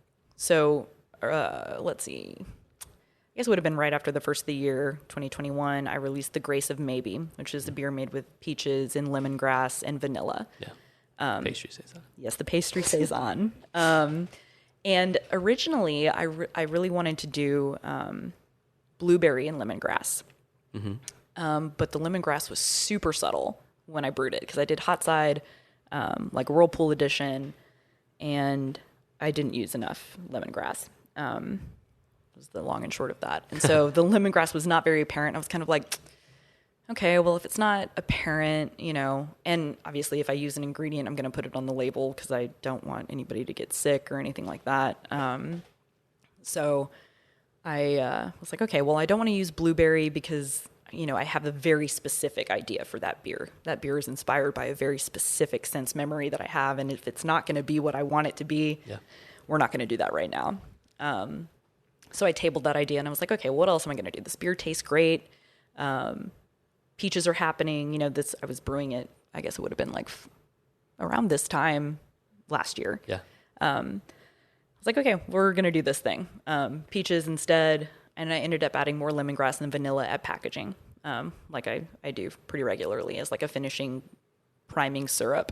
see. I guess it would have been right after the first of the year, 2021, I released The Grace of Maybe, which is a beer made with peaches and lemongrass and vanilla. Yeah. Pastry says that. Yes, the pastry saison. And originally, I really wanted to do blueberry and lemongrass. But the lemongrass was super subtle when I brewed it because I did hot side, like Whirlpool edition, and I didn't use enough lemongrass. Was the long and short of that. And so the lemongrass was not very apparent. I was kind of like, okay, well, if it's not apparent, and obviously if I use an ingredient, I'm going to put it on the label because I don't want anybody to get sick or anything like that. So I was like, okay, well, I don't want to use blueberry because, I have a very specific idea for that beer. That beer is inspired by a very specific sense memory that I have. And if it's not going to be what I want it to be, we're not going to do that right now. So I tabled that idea and I was like, okay, what else am I going to do? This beer tastes great. Peaches are happening. I was brewing it. I guess it would have been like around this time last year. Yeah. I was like, okay, we're going to do this thing. Peaches instead. And I ended up adding more lemongrass and vanilla at packaging. Like I do pretty regularly as like a finishing priming syrup.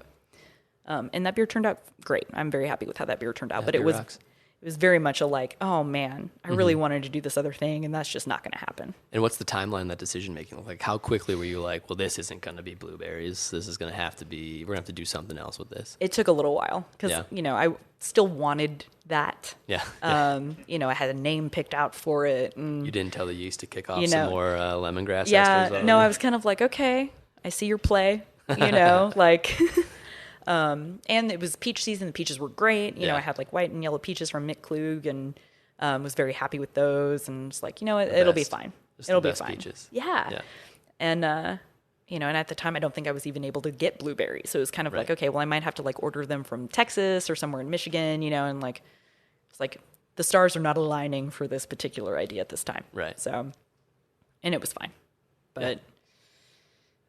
And that beer turned out great. I'm very happy with how that beer turned out, but it was very much a like, oh man, I really wanted to do this other thing and that's just not going to happen. And what's the timeline, that decision making? Like how quickly were you like, well, this isn't going to be blueberries. This is going to have to be, we're going to have to do something else with this. It took a little while because, I still wanted that. Yeah. I had a name picked out for it. And, you didn't tell the yeast to kick off some more lemongrass esters? No, I was kind of like, okay, I see your play, like... and it was peach season. The peaches were great. I had like white and yellow peaches from Mick Klug and was very happy with those. And it's like, it'll be fine. It'll be fine. Peaches. Yeah. And, and at the time, I don't think I was even able to get blueberries. So it was kind of like, okay, well, I might have to like order them from Texas or somewhere in Michigan, and like, it's like the stars are not aligning for this particular idea at this time. Right. So, and it was fine. But...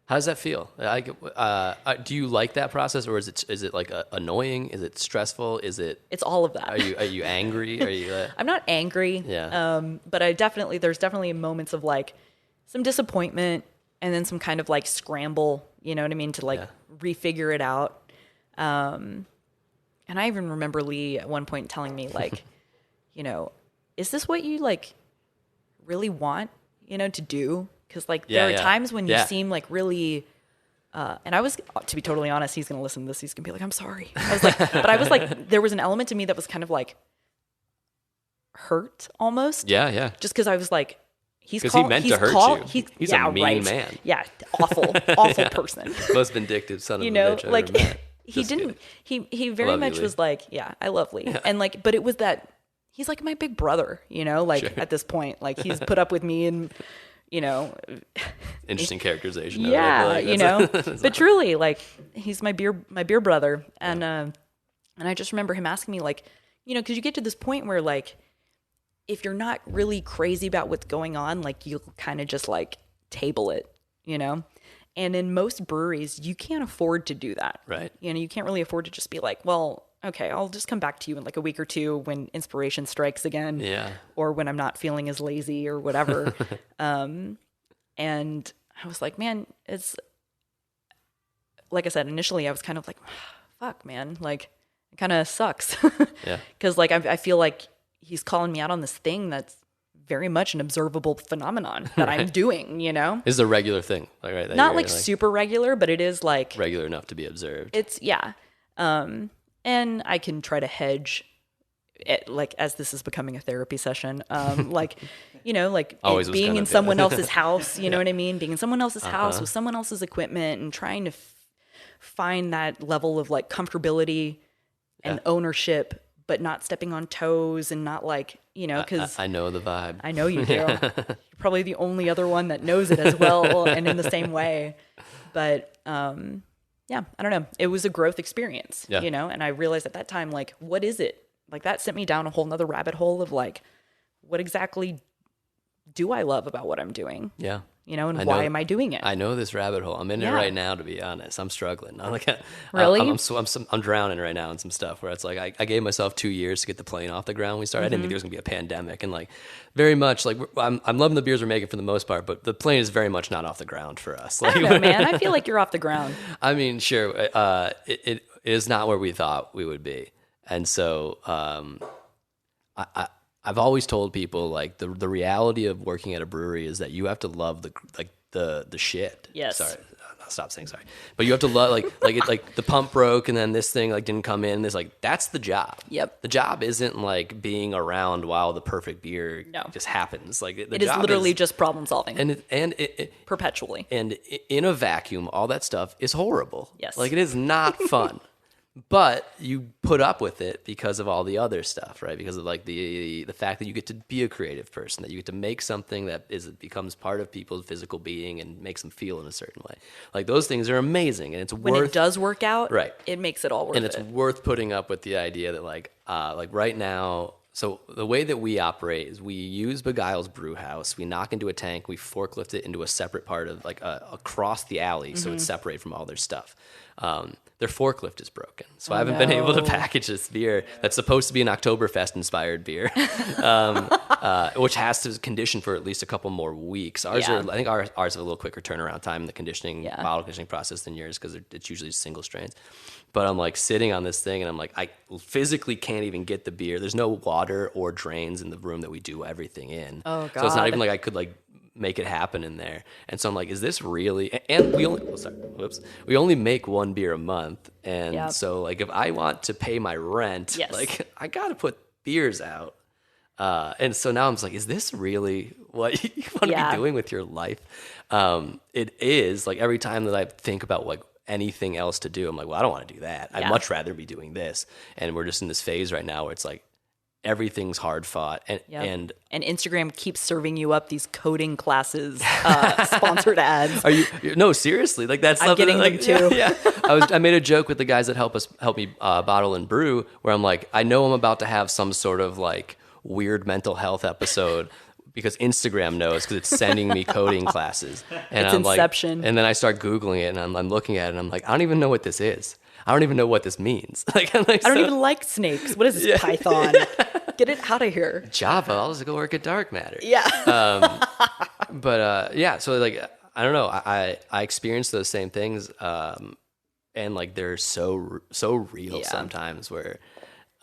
How does that feel? Do you like that process, or is it like annoying? Is it stressful? It's all of that. Are you angry? Are you? I'm not angry. Yeah. But there's definitely moments of like some disappointment, and then some kind of like scramble. You know what I mean? To like refigure it out. And I even remember Lee at one point telling me like, is this what you like really want? To do? Because like there are times when you seem like really, and I was, to be totally honest, he's gonna listen to this. He's gonna be like, "I'm sorry." I was like, but I was like, there was an element to me that was kind of like hurt almost. Yeah. Just because I was like, he meant to hurt you. He's a mean man. Yeah, awful person. Most vindictive son of a bitch I ever met. He didn't. He very much was like, yeah, I love Lee, and like, but it was that he's like my big brother. At this point, like he's put up with me and. Interesting characterization. Yeah, but truly, like he's my beer brother, and I just remember him asking me, like, because you get to this point where, like, if you're not really crazy about what's going on, like you'll kind of just like table it, and in most breweries, you can't afford to do that, right? You can't really afford to just be like, well, okay, I'll just come back to you in like a week or two when inspiration strikes again. Yeah. Or when I'm not feeling as lazy or whatever. And I was like, man, it's like I said, initially I was kind of like, fuck, man, like it kind of sucks. Yeah. Cause like, I feel like he's calling me out on this thing that's very much an observable phenomenon that I'm doing, This is a regular thing. Like, right. Not like super regular, but it is like regular enough to be observed. It's and I can try to hedge it, like, as this is becoming a therapy session, like, being in someone else's house, you know what I mean? Being in someone else's house with someone else's equipment and trying to find that level of like comfortability and ownership, but not stepping on toes and not like, because I know the vibe. I know you do. You're probably the only other one that knows it as well and in the same way. But, yeah, I don't know. It was a growth experience, and I realized at that time, like, what is it? Like that sent me down a whole nother rabbit hole of like, what exactly do I love about what I'm doing? Yeah. And why am I doing it? I know this rabbit hole. I'm in it right now, to be honest. I'm struggling. I'm like, really? I'm drowning right now in some stuff where it's like, I gave myself 2 years to get the plane off the ground when we started. I didn't think there was gonna be a pandemic, and like very much like I'm loving the beers we're making for the most part, but the plane is very much not off the ground for us. Like, I don't know, man. I feel like you're off the ground. I mean, sure. It is not where we thought we would be. And so, I've always told people like the reality of working at a brewery is that you have to love the shit. Yes. Sorry, stop saying sorry. But you have to love like the pump broke and then this thing like didn't come in. There's like that's the job. Yep. The job isn't like being around while the perfect beer No. just happens. Like It is literally just problem solving. and it Perpetually. and in a vacuum, all that stuff is horrible. Yes. Like it is not fun. But you put up with it because of all the other stuff, right? Because of like the fact that you get to be a creative person, that you get to make something that becomes part of people's physical being and makes them feel in a certain way. Like those things are amazing, and it's When worth it does work out, right. it makes it all worth and it. it's worth putting up with the idea that like right now. So the way that we operate is we use Beguile's brew house. We knock into a tank. We forklift it into a separate part of like across the alley, so it's separated from all their stuff. Their forklift is broken, so I haven't been able to package this beer that's supposed to be an Oktoberfest inspired beer, which has to condition for at least a couple more weeks. Ours Yeah. are, I think ours have a little quicker turnaround time in the conditioning Yeah. bottle conditioning process than yours because it's usually single strains. But I'm like sitting on this thing and I'm like, I physically can't even get the beer. There's no water or drains in the room that we do everything in. Oh, So it's not God. even like I could like make it happen in there. And so I'm like, is this really? And we only, we only make one beer a month. And Yep. so like if I want to pay my rent, Yes. like I got to put beers out. And so now I'm just like, is this really what you want to Yeah. be doing with your life? It is like every time that I think about like anything else to do, I'm like, well, I don't want to do that. I'd Yeah. much rather be doing this. And we're just in this phase right now where it's like everything's hard fought. And, Yep. And Instagram keeps serving you up these coding classes, sponsored ads. are you, no, seriously, like that's I'm something getting that, like, them too. Yeah. I made a joke with the guys that help me bottle and brew where I'm like, I know I'm about to have some sort of like weird mental health episode because Instagram knows because it's sending me coding classes. And It's I'm Inception. like, and then I start Googling it and I'm looking at it and I'm like, I don't even know what this is. I don't even know what this means. Like, I don't even like snakes. What is this, Python? Get it out of here. Java. I'll just go work at Dark Matter. Yeah. But yeah, so like I don't know. I experienced those same things, and like they're so real Yeah. sometimes. Where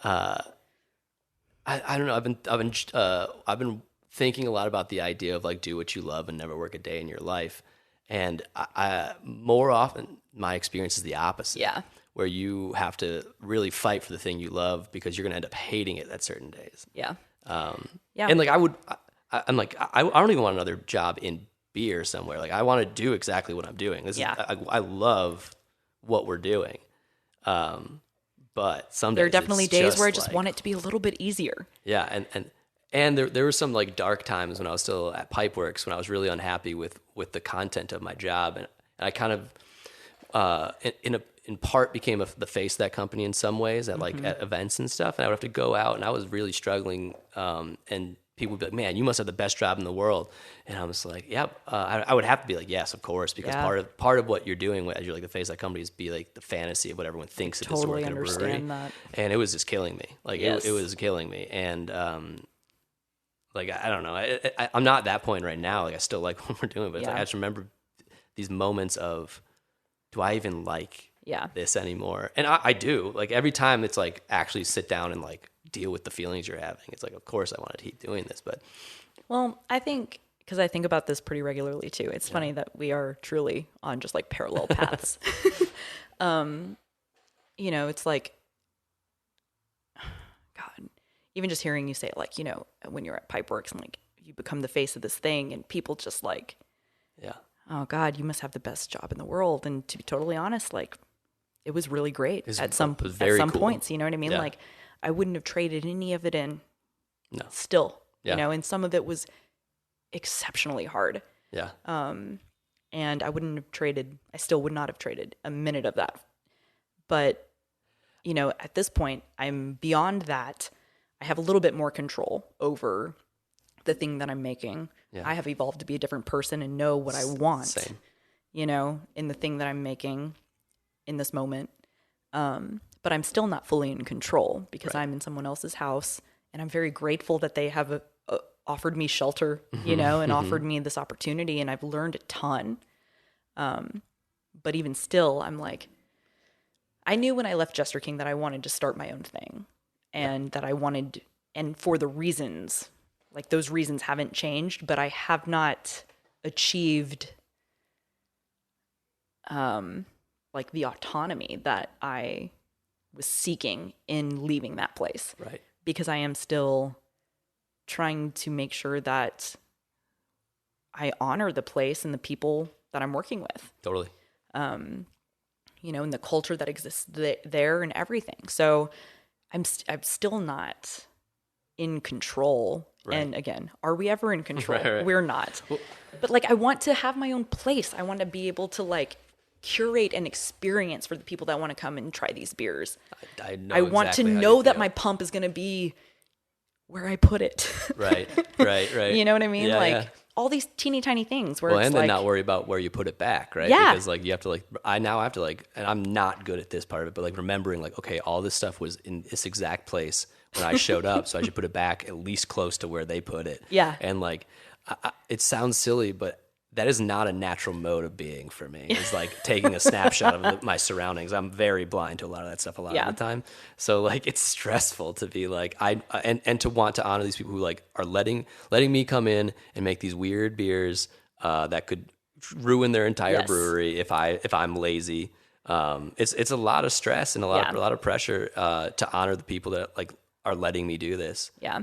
I don't know. I've been thinking a lot about the idea of like do what you love and never work a day in your life. And I more often my experience is the opposite. Yeah. Where you have to really fight for the thing you love because you're going to end up hating it at certain days. Yeah. Yeah. And like I'm like I don't even want another job in beer somewhere. Like I want to do exactly what I'm doing. Yeah. I love what we're doing. But some There are days definitely it's days where I just like- want it to be a little bit easier. Yeah, and there were some like dark times when I was still at Pipeworks when I was really unhappy with the content of my job, and I kind of in part became the face of that company in some ways at like at events and stuff, and I would have to go out, and I was really struggling, and people would be like, "Man, you must have the best job in the world," and I was like, "Yeah," I would have to be like, "Yes, of course," because Yeah. part of what you're doing as you're like the face of that company is be like the fantasy of what everyone thinks it is to Totally work in a brewery, understand that. and it was just killing me. Like Yes. it was killing me, and like I don't know, I'm not at that point right now. Like I still like what we're doing, but it's like, Yeah. I just remember these moments of, do I even like Yeah. this anymore? And I do. Like every time it's like actually sit down and like deal with the feelings you're having. It's like, of course I want to keep doing this, but Well, I think, because I think about this pretty regularly too. It's funny that we are truly on just like parallel paths. You know, it's like, God, even just hearing you say it, like, you know, when you're at Pipeworks and like you become the face of this thing and people just like, yeah. oh God, you must have the best job in the world. And to be totally honest, like it was really great It at some was very cool. points, you know what I mean? Yeah. Like I wouldn't have traded any of it in No. still, Yeah. you know, and some of it was exceptionally hard. Yeah. And I still would not have traded a minute of that. But, you know, at this point, I'm beyond that. I have a little bit more control over the thing that I'm making. Yeah. I have evolved to be a different person and know what I want, Same. you know, in the thing that I'm making in this moment. But I'm still not fully in control because Right. I'm in someone else's house, and I'm very grateful that they have offered me shelter, you know, and offered me this opportunity, and I've learned a ton. But even still, I'm like, I knew when I left Jester King that I wanted to start my own thing, and that I wanted, and for the reasons, like those reasons haven't changed, but I have not achieved like the autonomy that I was seeking in leaving that place. Right. Because I am still trying to make sure that I honor the place and the people that I'm working with. Totally. You know, and the culture that exists there and everything. So I'm still not in control. Right. And again, are we ever in control? Right. We're not. But like, I want to have my own place. I want to be able to like curate an experience for the people that want to come and try these beers. I know. I want exactly to how know you that feel. my pump is going to be where I put it. Right. You know what I mean? Yeah, like yeah. all these teeny tiny things where Well, it's and like, then not worry about where you put it back, right? Yeah. Because like you have to like, I now have to like, and I'm not good at this part of it, but like remembering like, okay, all this stuff was in this exact place when I showed up, so I should put it back at least close to where they put it. Yeah. And like, it sounds silly, but that is not a natural mode of being for me. It's like taking a snapshot of my surroundings. I'm very blind to a lot of that stuff a lot Yeah. of the time. So like it's stressful to be like and to want to honor these people who like are letting me come in and make these weird beers that could ruin their entire Yes. brewery if I'm lazy. It's a lot of stress and a lot of pressure to honor the people that like are letting me do this. yeah.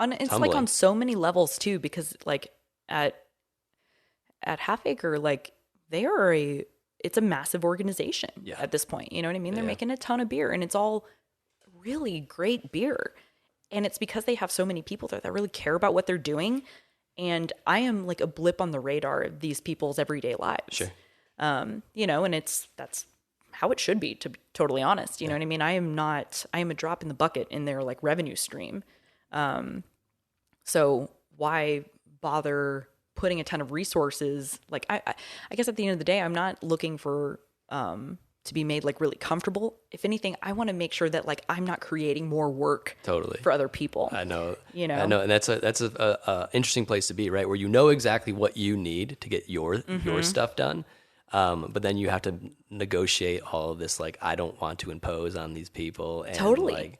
It's like humbling. on so many levels too, because like at Half Acre, like it's a massive organization at this point. You know what I mean? They're making a ton of beer and it's all really great beer. And it's because they have so many people there that really care about what they're doing. And I am like a blip on the radar of these people's everyday lives. Sure. You know, and that's how it should be, to be totally honest. You know what I mean? I am a drop in the bucket in their like revenue stream. So why bother putting a ton of resources? Like I guess at the end of the day, I'm not looking for to be made like really comfortable. If anything, I want to make sure that like I'm not creating more work Totally. for other people. I know. You know? I know, and that's a interesting place to be, right? Where you know exactly what you need to get your stuff done, but then you have to negotiate all of this. Like, I don't want to impose on these people. And Totally. Like,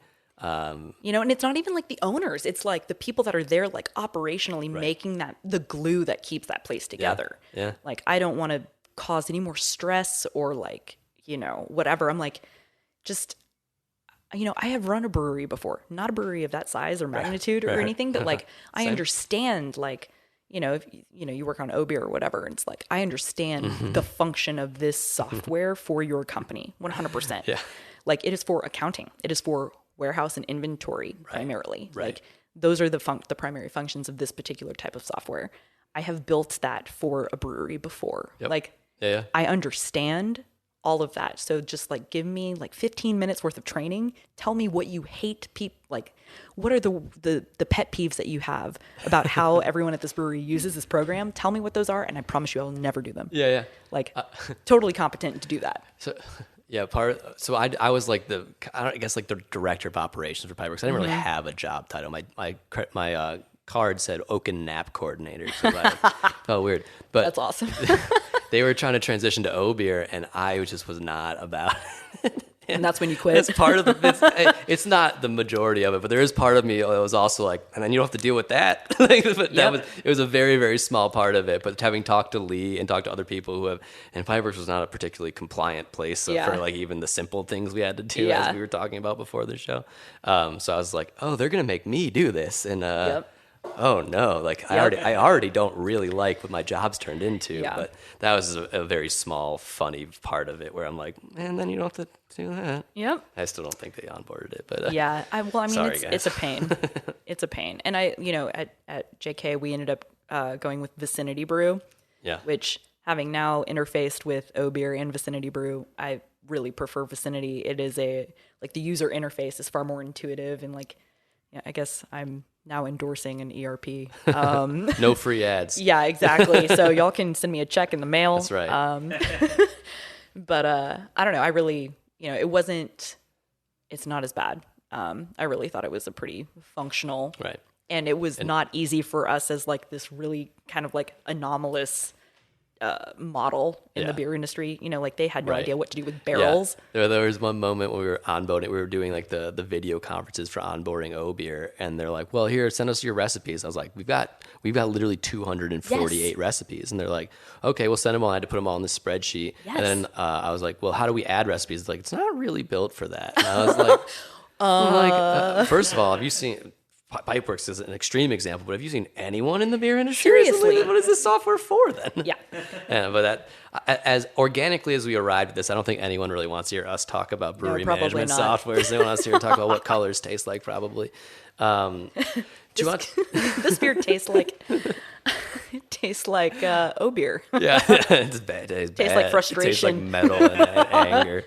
You know, and it's not even like the owners. It's like the people that are there, like operationally making that the glue that keeps that place together. Yeah. Like, I don't want to cause any more stress or like, you know, whatever. I'm like, just, you know, I have run a brewery before, not a brewery of that size or magnitude or anything, but like, I understand, like, you know, if you know, you work on O beer or whatever, and it's like, I understand the function of this software for your company 100%. Yeah. Like, it is for accounting. It is for warehouse and inventory primarily. Right. Like, those are the primary functions of this particular type of software. I have built that for a brewery before. Yep. Like, Yeah. I understand all of that. So just like give me like 15 minutes worth of training. Tell me what you hate like what are the pet peeves that you have about how everyone at this brewery uses this program? Tell me what those are and I promise you I'll never do them. Yeah. Like totally competent to do that. So, yeah, so I was like I guess like the director of operations for Pipeworks. I didn't really have a job title. My card said Oaken Nap Coordinator. So that felt weird. But That's awesome. they were trying to transition to O beer, and I just was not about it. And that's when you quit. It's part of it's not the majority of it, but there is part of me that was also like, and then you don't have to deal with that. It was a very, very small part of it. But having talked to Lee and talked to other people who have, and Pipeworks was not a particularly compliant place for like even the simple things we had to do as we were talking about before the show. So I was like, oh, they're gonna make me do this, and oh no, like I already don't really like what my job's turned into, but that was a very small, funny part of it where I'm like, man, then you don't have to do that. Yep. I still don't think they onboarded it, but I mean, sorry, it's a pain. It's a pain. And at JK, we ended up going with Vicinity Brew, which having now interfaced with O Beer and Vicinity Brew, I really prefer Vicinity. It is the user interface is far more intuitive and like, I guess I'm now endorsing an ERP. No free ads. Yeah, exactly. So y'all can send me a check in the mail. That's right. But I don't know. I really, it's not as bad. I really thought it was a pretty functional. Right. And it was not easy for us as like this really kind of like anomalous model in the Yeah. beer industry. You know, like they had no Right. idea what to do with barrels. Yeah. There was one moment when we were onboarding, we were doing like the video conferences for onboarding O beer, and they're like, "Well, here, send us your recipes." I was like, "We've got literally 248 Yes. recipes," and they're like, "Okay, we'll send them all." I had to put them all in this spreadsheet, Yes. and then I was like, "Well, how do we add recipes?" It's like, it's not really built for that. And I was like, first of all, have you seen? Pipeworks is an extreme example, but have you seen anyone in the beer industry? Seriously. recently? What is this software for then? Yeah. Yeah, but as organically as we arrived at this, I don't think anyone really wants to hear us talk about brewery probably management not. software. They want us to hear talk about what colors taste like, probably. Do you want? This beer tastes like O beer. Yeah, it's bad. It tastes like It tastes like frustration. metal and anger.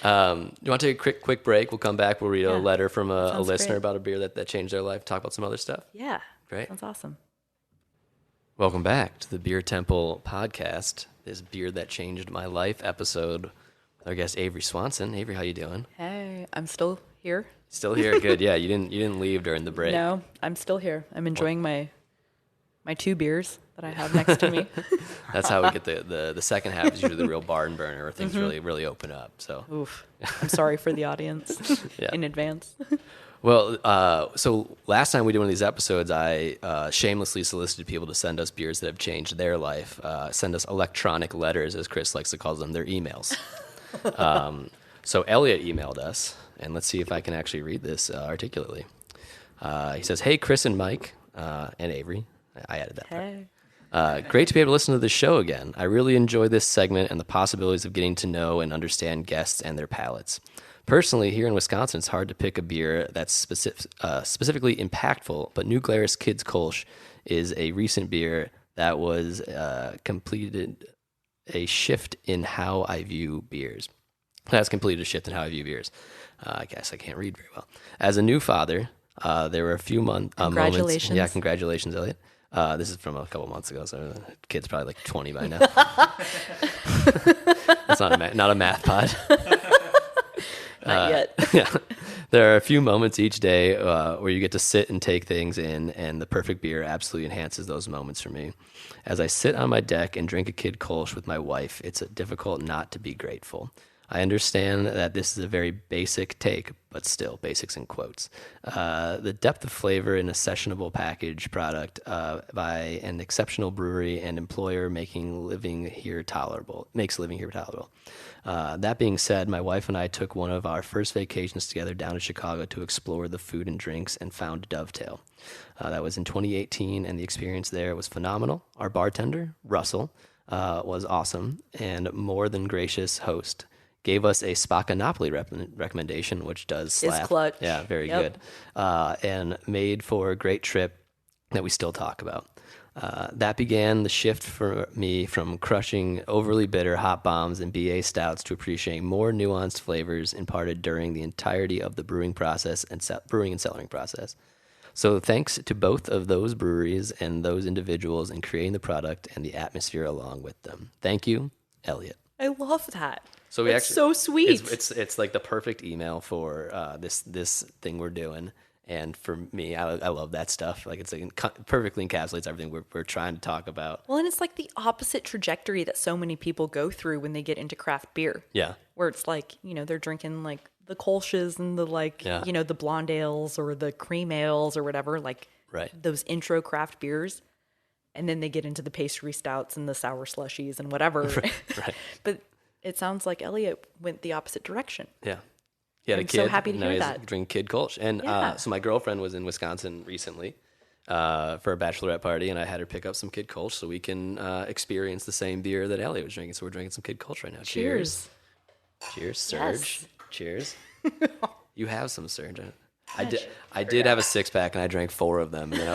You want to take a quick break? We'll come back. We'll read a letter from a sounds listener great. about a beer that changed their life. Talk about some other stuff. Yeah. Great. Sounds awesome. Welcome back to the Beer Temple podcast. This beer that changed my life episode with our guest Averie Swanson. Averie, how you doing? Hey, I'm still here. Still here? Good. Yeah, you didn't leave during the break. No, I'm still here. I'm enjoying my 2 beers that I have next to me. That's how we get the second half is usually the real barn burner where things Mm-hmm. really open up. So Oof. I'm sorry for the audience Yeah. in advance. well, so last time we did one of these episodes, I shamelessly solicited people to send us beers that have changed their life. Send us electronic letters, as Chris likes to call them, their emails. So Elliot emailed us, and let's see if I can actually read this articulately. He says, "Hey, Chris and Mike and Averie." I added that part. Hey. Great to be able to listen to the show again. I really enjoy this segment and the possibilities of getting to know and understand guests and their palates. Personally, here in Wisconsin, it's hard to pick a beer that's specifically impactful, but New Glarus Kids Kolsch is a recent beer that was completed a shift in how I view beers. That's completed a shift in how I view beers. I guess I can't read very well. As a new father, there were a few moments. Congratulations. Yeah, congratulations, Elliot. This is from a couple months ago, so the kid's probably like 20 by now. It's not a math pod. Not yet. Yeah. There are a few moments each day where you get to sit and take things in, and the perfect beer absolutely enhances those moments for me. As I sit on my deck and drink a Kid Kolsch with my wife, it's difficult not to be grateful. I understand that this is a very basic take, but still, basics in quotes. The depth of flavor in a sessionable package product by an exceptional brewery and employer makes living here tolerable. That being said, my wife and I took one of our first vacations together down to Chicago to explore the food and drinks and found Dovetail. That was in 2018, and the experience there was phenomenal. Our bartender, Russell, was awesome and more than gracious host. Gave us a Spaccanapoli recommendation, which does slap. It's clutch. Yeah, very Yep. good. And made for a great trip that we still talk about. That began the shift for me from crushing overly bitter hop bombs and BA stouts to appreciating more nuanced flavors imparted during the entirety of the brewing process and brewing and cellaring process. So thanks to both of those breweries and those individuals in creating the product and the atmosphere along with them. Thank you, Elliot. I love that. So That's so sweet. It's like the perfect email for this thing we're doing, and for me, I love that stuff. Like perfectly encapsulates everything we're trying to talk about. Well, and it's like the opposite trajectory that so many people go through when they get into craft beer. Yeah, Where it's like, they're drinking like the Kolsches and the the blonde ales or the cream ales or whatever, like Right. those intro craft beers. And then they get into the pastry stouts and the sour slushies and whatever. right. But it sounds like Elliot went the opposite direction. Yeah. He had a I'm kid. so happy to now hear he's that. drinking Kid Kolsch. And Yeah. so my girlfriend was in Wisconsin recently for a bachelorette party, and I had her pick up some Kid Kolsch so we can experience the same beer that Elliot was drinking. So we're drinking some Kid Kolsch right now. Cheers. Cheers, Surge. Yes. Cheers. You have some Surge. I did have a 6-pack, and I drank 4 of them, and then I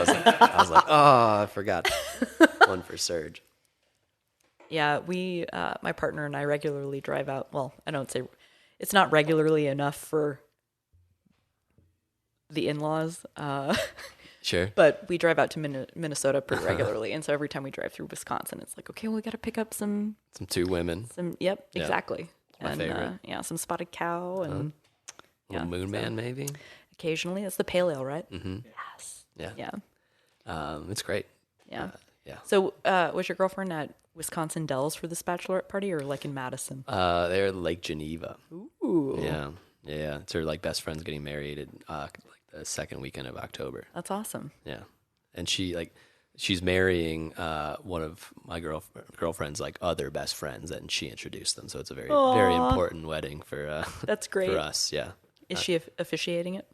was like, oh, I forgot one for Surge. Yeah, we, my partner and I regularly drive out. Well, I don't say it's not regularly enough for the in-laws, Sure. but we drive out to Minnesota pretty regularly. And so every time we drive through Wisconsin, it's like, okay, we got to pick up some, Some 2 women. yep, Yeah. exactly. my And favorite. yeah, some spotted cow and Little Moon Man, maybe. occasionally it's the pale ale, right? Mm-hmm. Yes. Yeah. Yeah. It's great. Yeah. So, was your girlfriend at Wisconsin Dells for this bachelorette party, or like in Madison? They're at Lake Geneva. Ooh, Yeah. Yeah. It's her like best friend's getting married in like the second weekend of October. that's awesome. Yeah. And she's marrying one of my girlfriend's like other best friends, and she introduced them. So it's a very important wedding for That's great. for us. Yeah. Is she officiating it?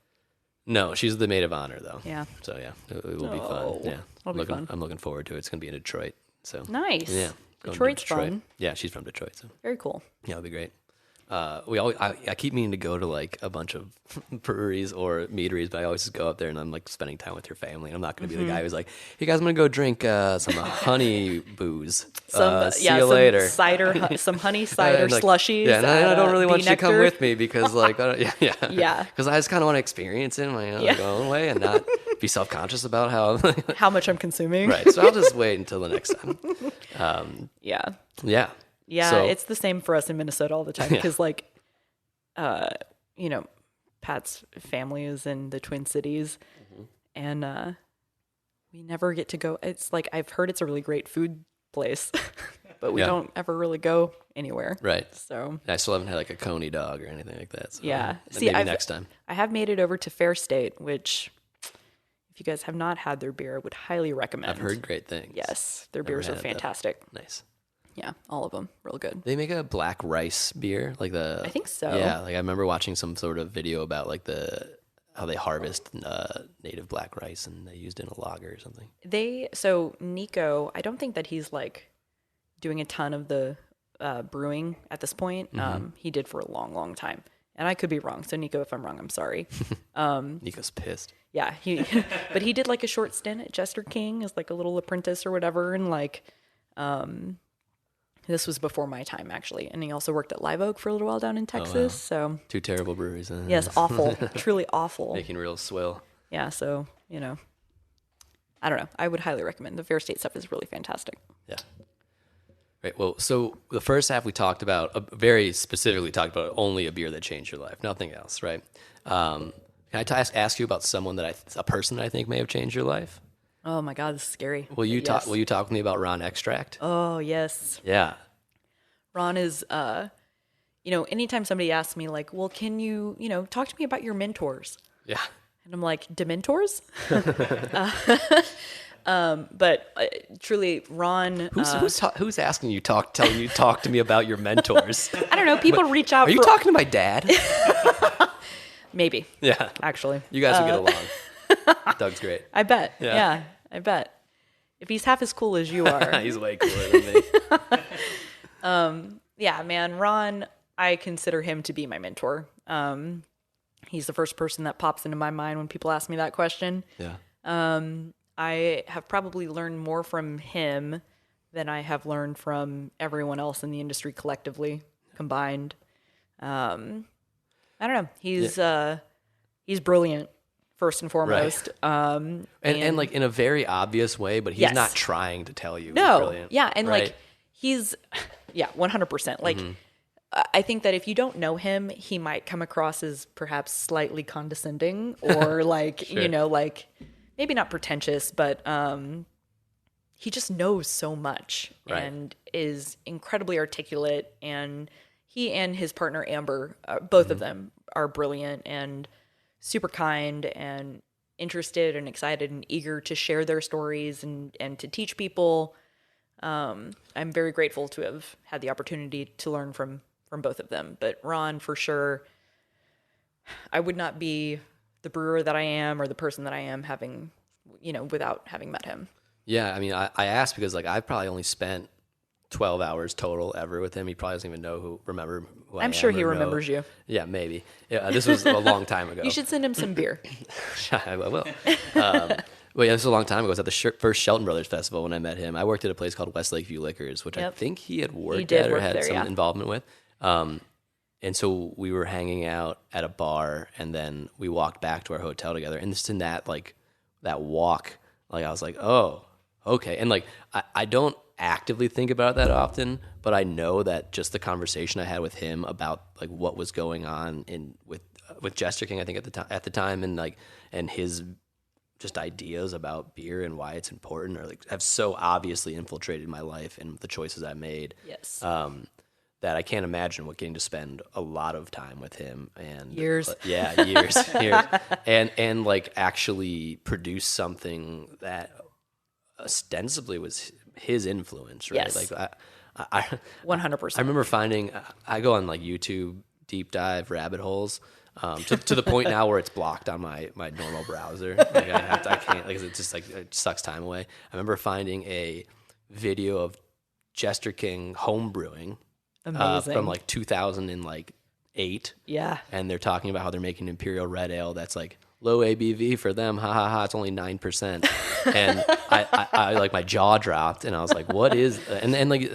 No, she's the maid of honor though. Yeah. So yeah, it will be fun. Oh, Yeah. that'll be fun. I'm looking forward to it. It's going to be in Detroit. So Nice. Yeah. going to Detroit's Detroit. fun. Yeah, she's from Detroit. So Very cool. yeah, it'll be great. I keep meaning to go to like a bunch of breweries or meaderies, but I always just go up there and I'm like spending time with your family. And I'm not going to be the guy who's like, "Hey guys, I'm going to go drink some honey booze. See you later." Cider, some honey cider like, slushies. Yeah, and I don't really Bee want you to come nectar. with me because like, yeah, Yeah. because I just kind of want to experience it in my own way and not be self-conscious about how. How much I'm consuming. Right. So I'll just wait until the next time. Yeah. Yeah. Yeah, So- it's the same for us in Minnesota all the time because, like, Pat's family is in the Twin Cities, and we never get to go. It's like I've heard it's a really great food place, but we Yeah. don't ever really go anywhere. Right. So I still haven't had like a Coney dog or anything like that. So yeah, maybe next time. I have made it over to Fair State, which, if you guys have not had their beer, I would highly recommend. I've heard great things. Yes, their Never beers are had it, though. fantastic. Nice. Yeah, all of them, real good. They make a black rice beer, like the. I think so. Yeah, like I remember watching some sort of video about like how they harvest native black rice and they used it in a lager or something. So Nico, I don't think that he's like doing a ton of the brewing at this point. He did for a long, long time, and I could be wrong. So Nico, if I'm wrong, I'm sorry. Nico's pissed. Yeah, but he did like a short stint at Jester King as like a little apprentice or whatever, and like, this was before my time actually, and he also worked at Live Oak for a little while down in Texas. So Two terrible breweries. yes, awful, truly awful. Making real swill. Yeah, so I don't know. I would highly recommend the Fair State stuff. Is really fantastic. Yeah. Right. Well, so the first half we talked about, very specifically talked about only a beer that changed your life, nothing else, right? Can I ask you about someone a person that I think may have changed your life? Oh my God, this is scary. Will you Yes. Will you talk with me about Ron Extract? Oh yes. Yeah. Ron is, anytime somebody asks me like, well, can you, talk to me about your mentors? Yeah. And I'm like, Dementors? But truly, Ron, Who's asking you telling you talk to me about your mentors? I don't know, people reach out Are you talking to my dad? Maybe, Yeah. actually. You guys would get along. Doug's great. I bet. Yeah. Yeah, I bet. If he's half as cool as you are. He's way cooler than me. Yeah, man, Ron, I consider him to be my mentor. He's the first person that pops into my mind when people ask me that question. Yeah. I have probably learned more from him than I have learned from everyone else in the industry collectively combined. I don't know. He's brilliant first and foremost. And like in a very obvious way, but he's Yes. not trying to tell you. No, He's brilliant, yeah, and right? like he's 100%. Like I think that if you don't know him, he might come across as perhaps slightly condescending or like Sure. like maybe not pretentious, but he just knows so much Right. and is incredibly articulate. And he and his partner Amber, both of them, are brilliant and super kind and interested and excited and eager to share their stories and to teach people. I'm very grateful to have had the opportunity to learn from both of them. But Ron, for sure, I would not be the brewer that I am or the person that I am without having met him. Yeah, I mean, I asked because like I've probably only spent 12 hours total ever with him. He probably doesn't even remember who I am I'm sure he or know. remembers you. Yeah, maybe. Yeah, this was a long time ago. You should send him some beer. I will. Well, yeah, this was a long time ago. I was at the first Shelton Brothers Festival when I met him. I worked at a place called West Lakeview Liquors, which I Yep. think he had worked did at or work had there, some yeah. involvement with. And so we were hanging out at a bar, and then we walked back to our hotel together. And just in that walk, like I was like, oh, okay. And like I don't actively think about it that often, but I know that just the conversation I had with him about like what was going on with Jester King, I think at the time, and his just ideas about beer and why it's important are like have so obviously infiltrated my life and the choices I made. Yes. That I can't imagine what getting to spend a lot of time with him and Years. years, and like actually produce something that ostensibly was his influence, right? Yes. Like I 100%. I remember finding I go on like YouTube deep dive rabbit holes. To the point now where it's blocked on my normal browser. Like I can't, like, it's just like, it sucks time away. I remember finding a video of Jester King home brewing Amazing. from like 2008. Yeah. And they're talking about how they're making Imperial Red Ale that's like low ABV for them. Ha ha ha. It's only 9%. And I like my jaw dropped and I was like, what is, and like,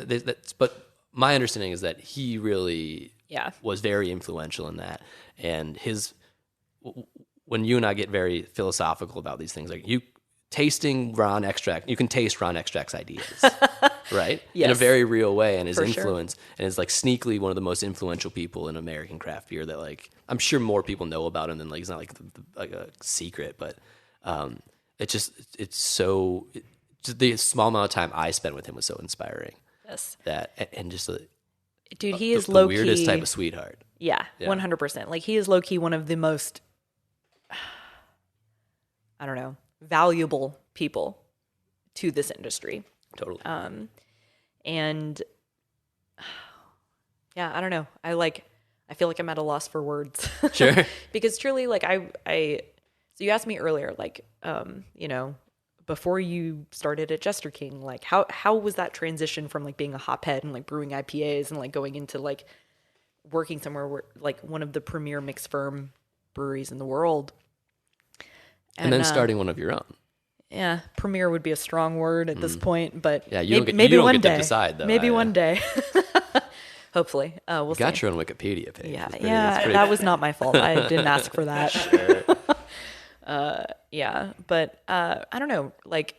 but my understanding is that he really was very influential in that. And when you and I get very philosophical about these things, like tasting Ron Extract, you can taste Ron Extract's ideas, right? Yes. In a very real way, and his For influence, and is like sneakily one of the most influential people in American craft beer that like, I'm sure more people know about him than like, he's not like like a secret, but just the small amount of time I spent with him was so inspiring. Yes. And just dude, he is the low key. weirdest type of sweetheart. Yeah, 100%. Like he is low key one of the most, I don't know, valuable people to this industry. Totally. And yeah, I don't know. I feel like I'm at a loss for words. Sure. Because truly, like so you asked me earlier, like, you know, before you started at Jester King, like how was that transition from like being a hophead and like brewing IPAs and like going into like working somewhere where like one of the premier mixed firm breweries in the world. And then starting one of your own. Yeah, premier would be a strong word at this point, but yeah, you maybe don't one get day. to decide though. Maybe one day. Hopefully, we'll see. Got your own Wikipedia page. Yeah, It's pretty- that was not my fault. I didn't ask for that. Sure. Yeah, but I don't know. Like,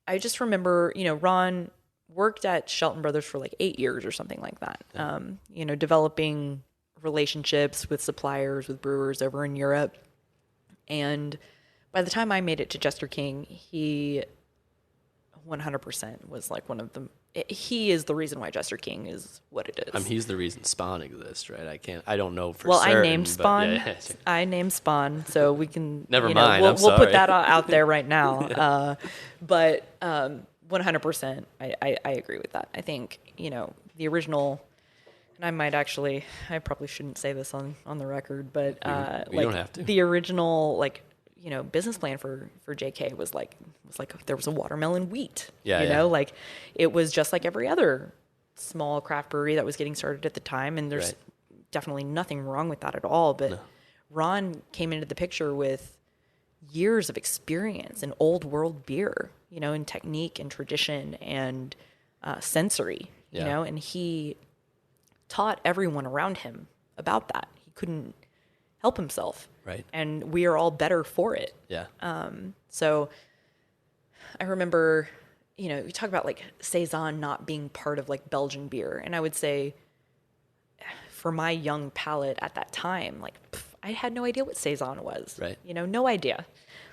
I just remember, you know, Ron worked at Shelton Brothers for like 8 years or something like that. You know, developing relationships with suppliers, with brewers over in Europe. And by the time I made it to Jester King, he 100% was like he is the reason why Jester King is what it is. He's the reason Spawn exists, right? I don't know for well, certain. I named Spawn. Yeah. I named Spawn, so we can. Never you know, mind. We'll I'm sorry. put that out there right now. But 100%, I agree with that. I think, you know, the original, and I probably shouldn't say this on the record, but you like don't have to. the original, like, you know, business plan for JK was like there was a watermelon wheat. Yeah, you know, like it was just like every other small craft brewery that was getting started at the time, and there's definitely nothing wrong with that at all. But Ron came into the picture with years of experience in old world beer, you know, in technique and tradition and sensory, you know, and he taught everyone around him about that. He couldn't help himself. Right. And we are all better for it. Yeah. So I remember, you know, you talk about like Saison not being part of like Belgian beer. And I would say for my young palate at that time, like I had no idea what Saison was. Right. You know, no idea.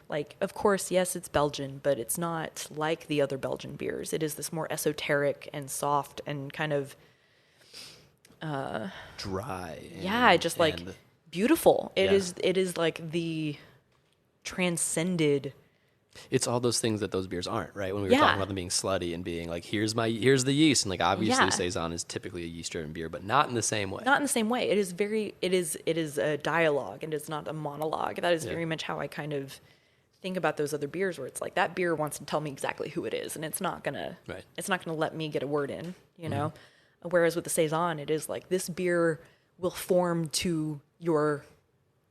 Like, of course, yes, it's Belgian, but it's not like the other Belgian beers. It is this more esoteric and soft and kind of dry. Just like beautiful. It is like the transcended. It's all those things that those beers aren't, right? When we were talking about them being slutty and being like, here's the yeast, and like obviously Saison is typically a yeast-driven beer, but not in the same way. Not in the same way. It is a dialogue, and it's not a monologue. That is very much how I kind of think about those other beers, where it's like that beer wants to tell me exactly who it is, and it's not gonna let me get a word in, you know. Whereas with the Saison, it is like this beer will form to your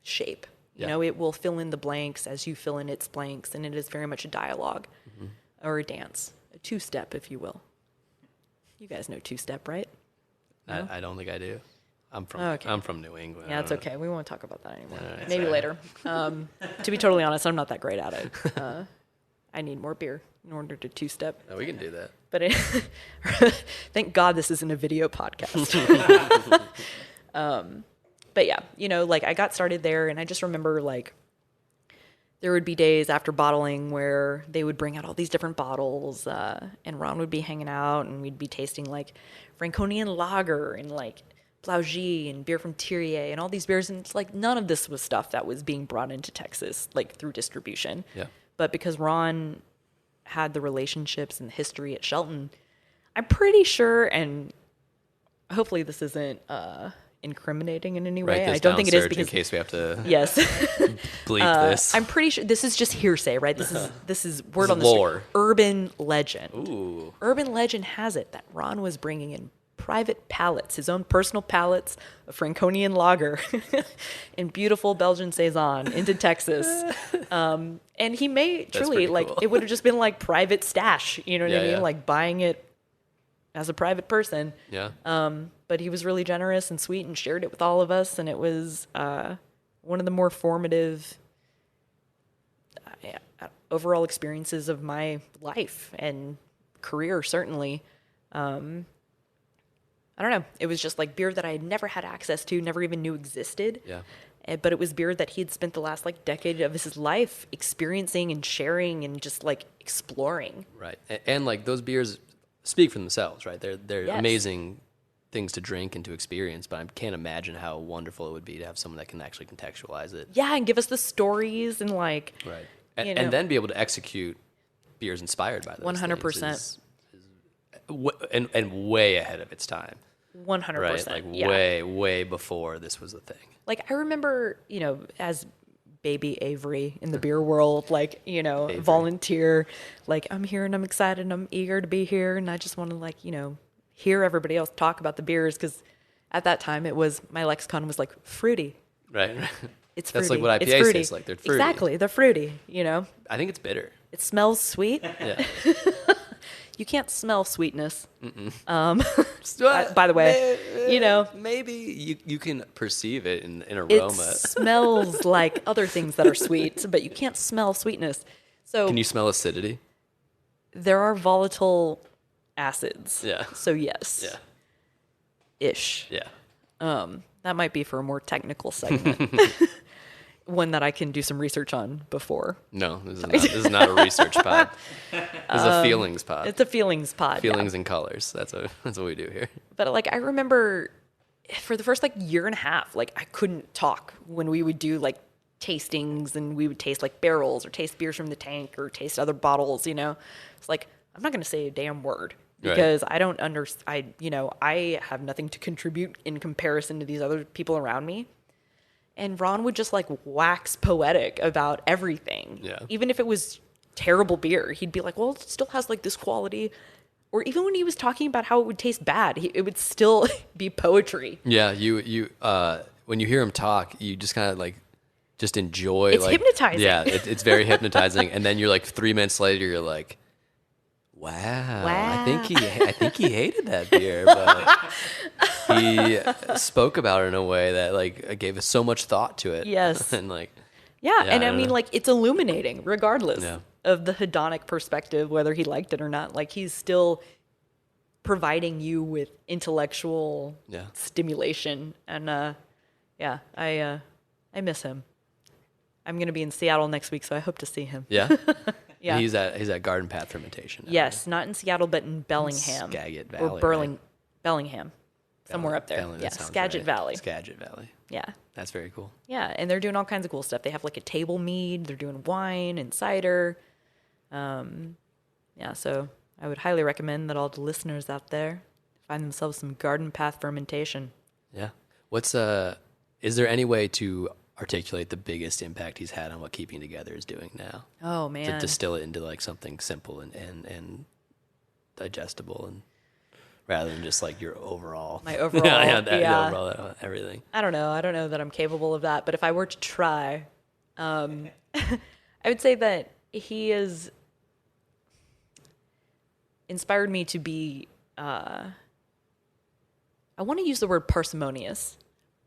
shape. You know, it will fill in the blanks as you fill in its blanks, and it is very much a dialogue or a dance, a two-step, if you will. You guys know two-step, right? No? I don't think I do. I'm from New England. Yeah, it's okay. We won't talk about that anymore. Maybe later. To be totally honest, I'm not that great at it. I need more beer in order to two-step. No, we can do that. But thank God this isn't a video podcast. But yeah, you know, like I got started there, and I just remember like there would be days after bottling where they would bring out all these different bottles, and Ron would be hanging out, and we'd be tasting like Franconian lager and like Blaugie and beer from Thierry and all these beers, and it's like none of this was stuff that was being brought into Texas like through distribution. Yeah. But because Ron had the relationships and the history at Shelton, I'm pretty sure, and hopefully this isn't incriminating in any way. I don't think it is, because in case we have to yes, bleep this. I'm pretty sure this is just hearsay, right? This is word This on is the lore. street. Urban legend. Ooh. Urban legend has it that Ron was bringing in private pallets, his own personal pallets of Franconian lager and beautiful Belgian Saison into Texas. And he may truly, pretty like, cool. it would have just been like private stash, you know what I Yeah, mean? yeah. Like buying it as a private person. Yeah. But he was really generous and sweet and shared it with all of us. And it was one of the more formative overall experiences of my life and career, certainly. I don't know. It was just like beer that I had never had access to, never even knew existed. Yeah. But it was beer that he had spent the last like decade of his life experiencing and sharing and just like exploring. Right. And like those beers speak for themselves, right? They're Yes. amazing things to drink and to experience, but I can't imagine how wonderful it would be to have someone that can actually contextualize it. Yeah, and give us the stories and like, Right. And, you know. and then be able to execute beers inspired by those 100%. things and way ahead of its time. 100%. Right? Like yeah. way before this was a thing. Like I remember, you know, as baby Averie in the beer world, like, you know, Averie. volunteer, like I'm here and I'm excited and I'm eager to be here. And I just want to like, you know, hear everybody else talk about the beers. Cause at that time it was, my lexicon was like fruity. Right? It's That's fruity. like what It's IPAs fruity. taste like. They're fruity. Exactly. They're fruity, you know, I think it's bitter. it smells sweet. Yeah. You can't smell sweetness. By the way, you know, Maybe you can perceive it in it aroma. smells like other things that are sweet, but you can't smell sweetness. So Can you smell acidity? there are volatile acids. Yeah. So yes. Yeah. Ish. Yeah. That might be for a more technical segment. One that I can do some research on before. No, this is not a research pod. This is a feelings pod. It's a feelings pod. yeah. Feelings and colors. That's what we do here. But like I remember for the first like year and a half, like I couldn't talk when we would do like tastings and we would taste like barrels or taste beers from the tank or taste other bottles, you know. It's like I'm not going to say a damn word Right. because I don't I have nothing to contribute in comparison to these other people around me. And Ron would just like wax poetic about everything. Yeah. Even if it was terrible beer, he'd be like, well, it still has like this quality. Or even when he was talking about how it would taste bad, it would still be poetry. Yeah, you when you hear him talk, you just kind of like just enjoy. It's like, hypnotizing. Yeah, it's very hypnotizing. And then you're like 3 minutes later, you're like, wow. I think he hated that beer, but he spoke about it in a way that like gave us so much thought to it. Yes. And like, Yeah, Yeah, and I I don't mean, know. like, it's illuminating regardless Yeah. of the hedonic perspective, whether he liked it or not. Like, he's still providing you with intellectual Yeah. stimulation. And, yeah, I miss him. I'm going to be in Seattle next week, so I hope to see him. yeah, Yeah. He's at Garden Path Fermentation. now. Yes, not in Seattle, but in Bellingham. Skagit Or Valley, right? Bellingham. Somewhere up there. Valley, that Yeah, sounds Skagit right. Valley. Skagit Valley. Yeah. That's very cool. Yeah, and they're doing all kinds of cool stuff. They have like a table mead. They're doing wine and cider. Yeah, so I would highly recommend that all the listeners out there find themselves some Garden Path fermentation. Yeah. Is there any way to articulate the biggest impact he's had on what Keeping Together is doing now? Oh To man, distill it into like something simple and digestible, and rather than just like your overall my overall, yeah, yeah. overall everything. I don't know. I don't know that I'm capable of that. But if I were to try, I would say that he has inspired me to be, I want to use the word parsimonious,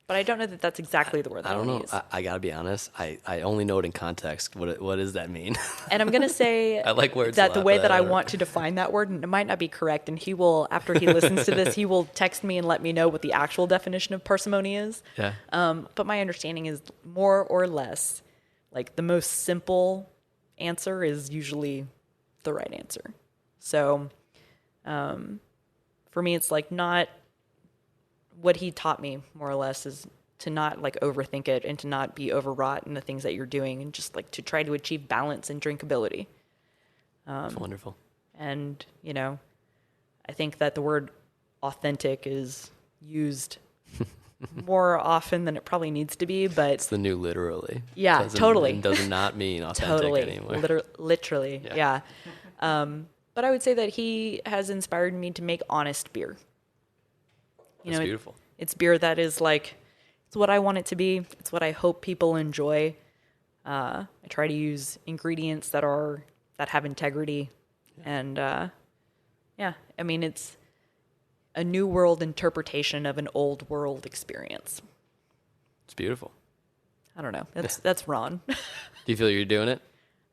but I don't know that that's exactly the word that I don't know. use. I gotta be honest. I only know it in context. What does that mean? And I'm going to say I like words a that the lot, way but that I I don't- want to define that word, and it might not be correct, and he will, after he listens to this, he will text me and let me know what the actual definition of parsimony is. Yeah. But my understanding is more or less Like the most simple answer is usually the right answer. So for me, it's like not what he taught me more or less is to not like overthink it and to not be overwrought in the things that you're doing and just like to try to achieve balance and drinkability. That's wonderful. And, I think that the word authentic is used more often than it probably needs to be, but It's the new literally. Yeah, totally. It does not mean authentic totally, anymore. literally, yeah. But I would say that he has inspired me to make honest beer. That's beautiful. It's beer that is like, it's what I want it to be. It's what I hope people enjoy. I try to use ingredients that have integrity, and I mean it's a new world interpretation of an old world experience. It's beautiful. I don't know. That's Ron. Do you feel you're doing it?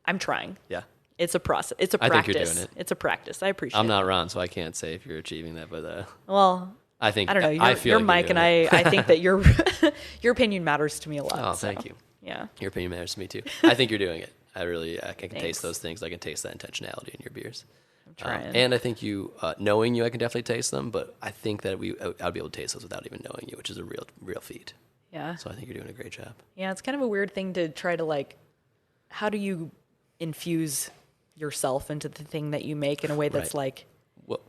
I'm trying. Yeah. It's a process. It's a I practice. think you're doing it. It's a practice. I appreciate I'm it. not Ron, so I can't say if you're achieving that, but Well, I think I don't know. I feel You're like Mike, you're and doing it. I think that your opinion matters to me a lot. Oh, so, thank you. Yeah. Your opinion matters to me too. I think you're doing it. I can Thanks. taste those things. I can taste that intentionality in your beers. I'm trying. And I think you, knowing you, I can definitely taste them. But I think that I'd be able to taste those without even knowing you, which is a real feat. Yeah. So I think you're doing a great job. Yeah, it's kind of a weird thing to try to like, how do you infuse yourself into the thing that you make in a way that's Right. like Well,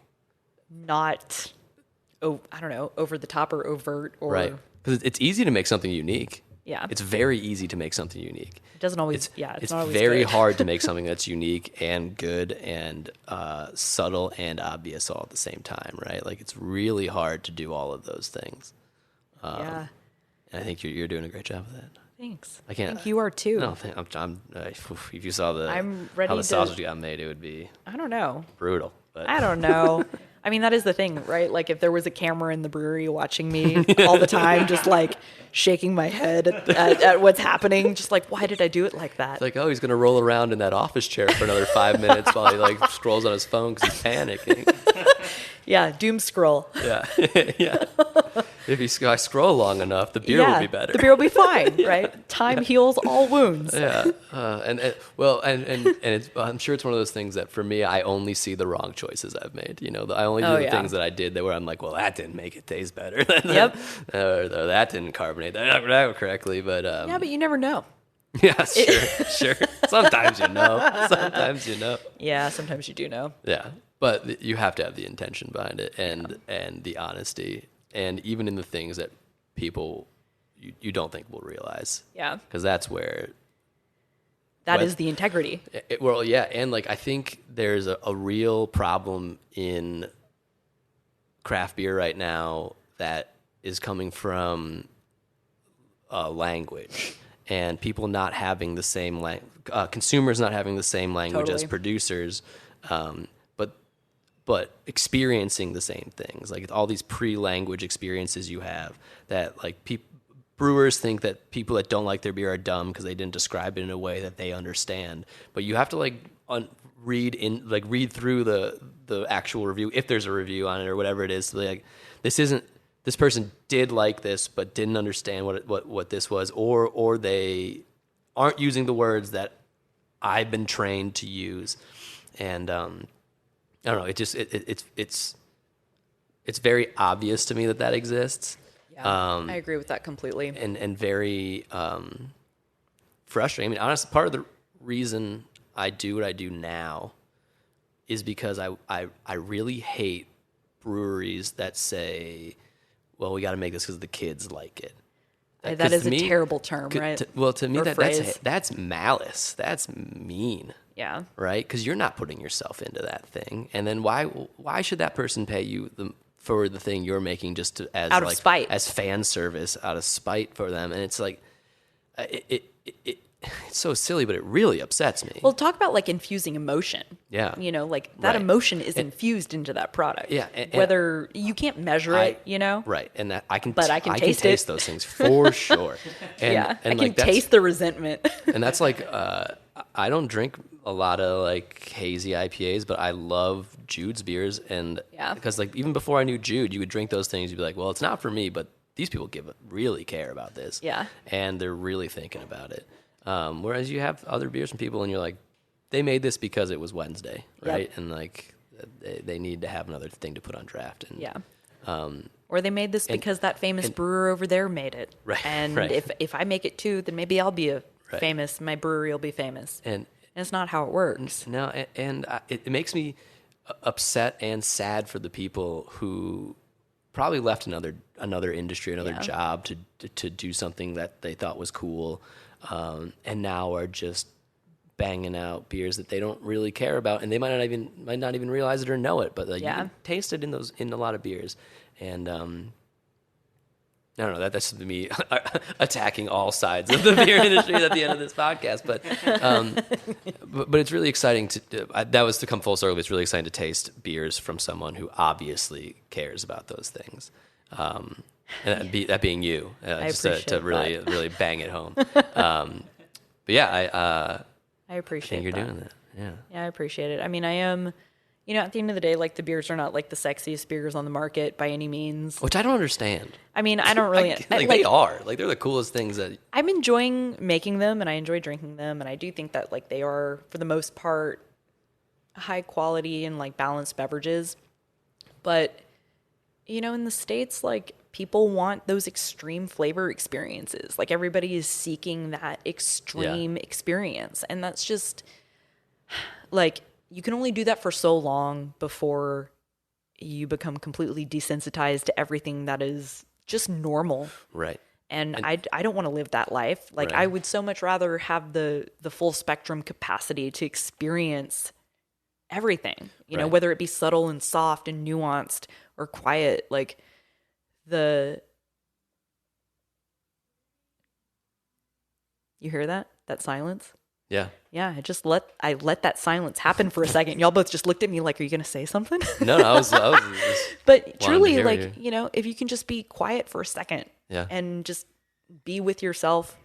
not, I don't know, over the top or overt or right. Because it's easy to make something unique. Yeah. It's very easy to make something unique. It doesn't always. It's it's not always very good. hard to make something that's unique and good and subtle and obvious all at the same time, right? Like it's really hard to do all of those things. Yeah. And I think you're doing a great job of that. Thanks. I can't. think you are too. No, if you saw I'm ready how the to- sausage got made, it would be I don't know. brutal. But I don't know. I mean, that is the thing, right? Like, if there was a camera in the brewery watching me all the time, just like shaking my head at what's happening, just like, why did I do it like that? It's like, oh, he's gonna roll around in that office chair for another 5 minutes while he like scrolls on his phone because he's panicking. Yeah, doom scroll. Yeah, yeah. If I scroll long enough, the beer will be better. The beer will be fine, right? Time heals all wounds. Yeah, and it's, I'm sure it's one of those things that for me, I only see the wrong choices I've made. You know, I only do the things that I did that where I'm like, well, that didn't make it taste better. Yep. or that didn't carbonate that correctly. But Yeah, but you never know. yeah, sure. Sometimes you know. Sometimes you know. Yeah, sometimes you do know. Yeah, but you have to have the intention behind it and the honesty, and even in the things that people you don't think will realize. Yeah. Because that's where That is the integrity. well, yeah, and like I think there's a real problem in craft beer right now that is coming from language and people not having the same consumers not having the same language as Totally. producers, but experiencing the same things, like all these pre-language experiences you have that like brewers think that people that don't like their beer are dumb because they didn't describe it in a way that they understand. But you have to like read through the actual review if there's a review on it or whatever it is. So like this person did like this but didn't understand what this was, or they aren't using the words that I've been trained to use, and I don't know. It just it's very obvious to me that exists. Yeah, I agree with that completely. And very frustrating. I mean, honestly, part of the reason I do what I do now is because I really hate breweries that say, well, we got to make this because the kids like it. That is a terrible term, right? To me, Or phrase. that's malice. That's mean. Yeah. Right? Because you're not putting yourself into that thing. And then why should that person pay you for the thing you're making just as out of spite, as fan service, out of spite for them? And it's like it's so silly, but it really upsets me. Well, talk about like infusing emotion. Yeah. You know, like that Right. emotion is infused into that product. Yeah, and whether you can't measure it, you know. Right. And that I can taste it. those things for sure. And, Yeah, and I like can taste the resentment. and that's like I don't drink a lot of like hazy IPAs, but I love Jude's beers, and Yeah. because like even before I knew Jude, you would drink those things, you'd be like, well, it's not for me, but these people really care about this, Yeah. and they're really thinking about it. Whereas you have other beers from people and you're like, they made this because it was Wednesday, right? Yep. And like they need to have another thing to put on draft. And, Yeah. Or they made this because that famous brewer over there made it. Right, And right. if I make it too, then maybe I'll be Right. famous. My brewery will be famous. And it's not how it works. no, it makes me upset and sad for the people who probably left another industry, another Yeah. job to do something that they thought was cool, and now are just banging out beers that they don't really care about, and they might not even realize it or know it, but like, you Yeah. can taste it in a lot of beers, and I don't know, that's me attacking all sides of the beer industry at the end of this podcast, but it's really exciting that was to come full circle. It's really exciting to taste beers from someone who obviously cares about those things. And that being you, just to really, really bang it home. But yeah, I appreciate think you're that. doing that. Yeah. Yeah, I appreciate it. I mean, I am, at the end of the day, like the beers are not like the sexiest beers on the market by any means. Which I don't understand. I mean, I don't really. They are. Like, they're the coolest things that. I'm enjoying making them and I enjoy drinking them. And I do think that like they are, for the most part, high quality and like balanced beverages. But, in the States, like people want those extreme flavor experiences. Like everybody is seeking that extreme experience. And that's just like, you can only do that for so long before you become completely desensitized to everything that is just normal. Right. And I don't want to live that life. Like Right. I would so much rather have the full spectrum capacity to experience everything, Right. whether it be subtle and soft and nuanced or quiet. Like you hear that silence? Yeah. Yeah, I let that silence happen for a second. Y'all both just looked at me like, are you going to say something? No, I was But to truly, hear like, you. if you can just be quiet for a second Yeah. and just be with yourself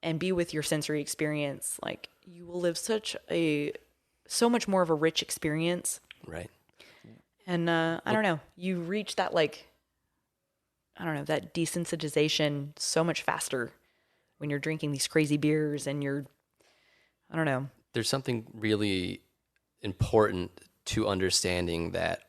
and be with your sensory experience, like you will live so much more of a rich experience. Right. And I don't know, you reach that like, I don't know, that desensitization so much faster when you're drinking these crazy beers and I don't know. There's something really important to understanding that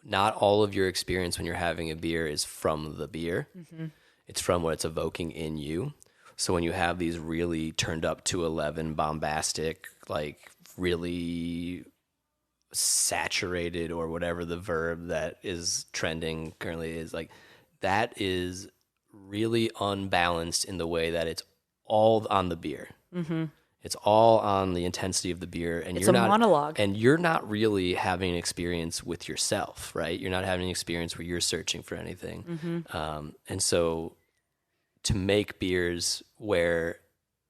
not all of your experience when you're having a beer is from the beer. Mm-hmm. It's from what it's evoking in you. So when you have these really turned up to 11 bombastic, like really saturated or whatever the verb that is trending currently is, like that is really unbalanced in the way that it's all on the beer. Mm-hmm. It's all on the intensity of the beer, and It's you're a not monologue. and you're not really having an experience with yourself, right? You're not having an experience where you're searching for anything. Mm-hmm. And so, to make beers where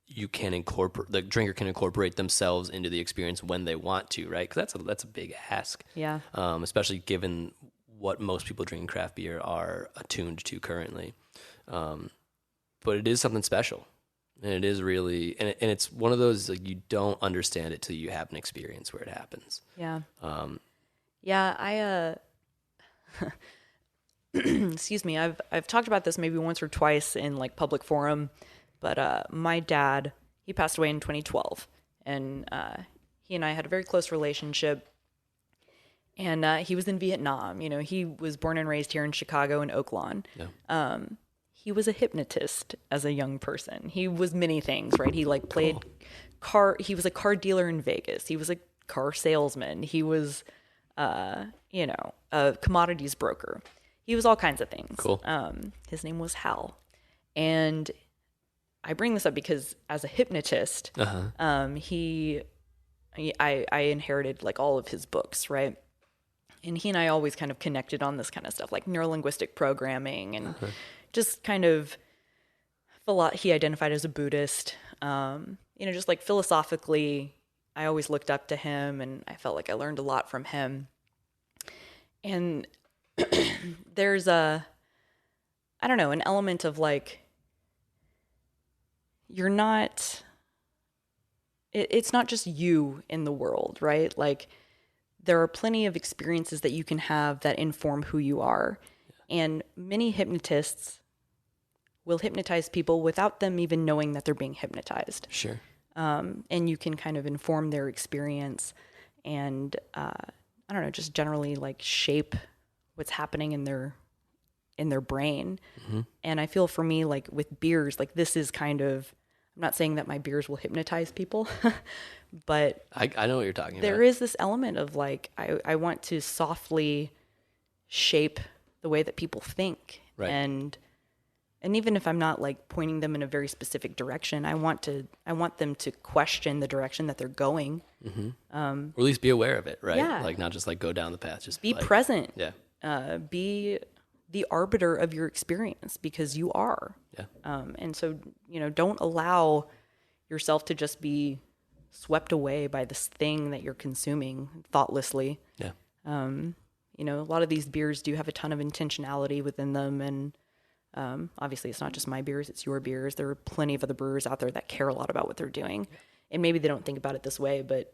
you can the drinker can incorporate themselves into the experience when they want to, right? Because that's a big ask. Yeah. Especially given what most people drinking craft beer are attuned to currently. But it is something special. And it is really, and it's one of those, like, you don't understand it till you have an experience where it happens. Yeah. Yeah, excuse me, I've talked about this maybe once or twice in like public forum, but my dad, he passed away in 2012, and he and I had a very close relationship, and he was in Vietnam. He was born and raised here in Chicago in Oak Lawn. Yeah. He was a hypnotist as a young person. He was many things, right? He like played he was a car dealer in Vegas. He was a car salesman. He was, a commodities broker. He was all kinds of things. Cool. His name was Hal. And I bring this up because as a hypnotist, I inherited like all of his books, right? And he and I always kind of connected on this kind of stuff, like neurolinguistic programming and just kind of he identified as a Buddhist. Just like philosophically, I always looked up to him and I felt like I learned a lot from him. And there's an element of like, it's not just you in the world, right? Like there are plenty of experiences that you can have that inform who you are. And many hypnotists will hypnotize people without them even knowing that they're being hypnotized. Sure. And you can kind of inform their experience and, I don't know, just generally like shape what's happening in their brain. And I feel for me, like with beers, like this is kind of, I'm not saying that my beers will hypnotize people, but I know what you're talking about. there is this element of like, I want to softly shape the way that people think. Right. And even if I'm not like pointing them in a very specific direction, I want them to question the direction that they're going. Or at least be aware of it, right? Yeah. Like not just like go down the path, just Be like, present. Yeah. Be the arbiter of your experience because you are. Yeah. And so, don't allow yourself to just be swept away by this thing that you're consuming thoughtlessly. Yeah. A lot of these beers do have a ton of intentionality within them. And obviously, it's not just my beers, it's your beers. There are plenty of other brewers out there that care a lot about what they're doing. And maybe they don't think about it this way, but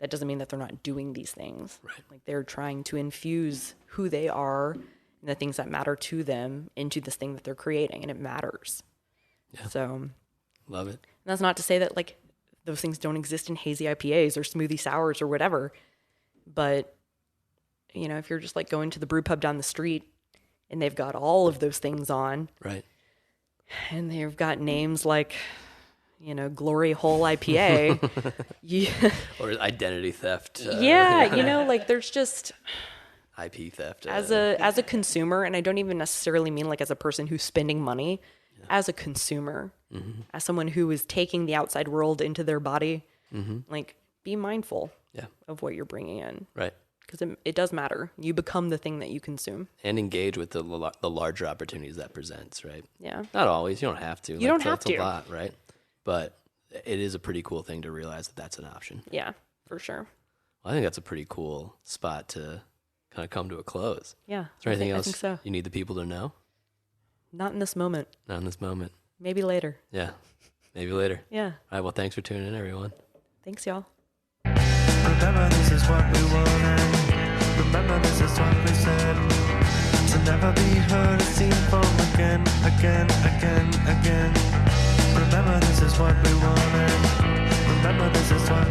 that doesn't mean that they're not doing these things. Right. Like they're trying to infuse who they are and the things that matter to them into this thing that they're creating, and it matters. Yeah. So Love it. and that's not to say that like those things don't exist in hazy IPAs or smoothie sours or whatever. But, if you're just like going to the brew pub down the street and they've got all of those things on Right. and they've got names like, Glory Hole IPA. Or identity theft. Like there's just, IP theft. as a consumer, and I don't even necessarily mean like as a person who's spending money, as a consumer, as someone who is taking the outside world into their body, like be mindful of what you're bringing in. Right. Because it does matter. You become the thing that you consume. And engage with the larger opportunities that presents, right? Yeah. Not always. You don't have to. You don't have that's to. a lot, right? But it is a pretty cool thing to realize that that's an option. Yeah, for sure. Well, I think that's a pretty cool spot to kind of come to a close. Yeah. Is there anything I else think so. you need the people to know? Not in this moment. Not in this moment. Maybe later. Yeah. Maybe later. Yeah. All right. Well, thanks for tuning in, everyone. Thanks, y'all. Remember this is what we wanted. Remember this is what we said. To never be heard or seen from again. Remember this is what we wanted. Remember this is what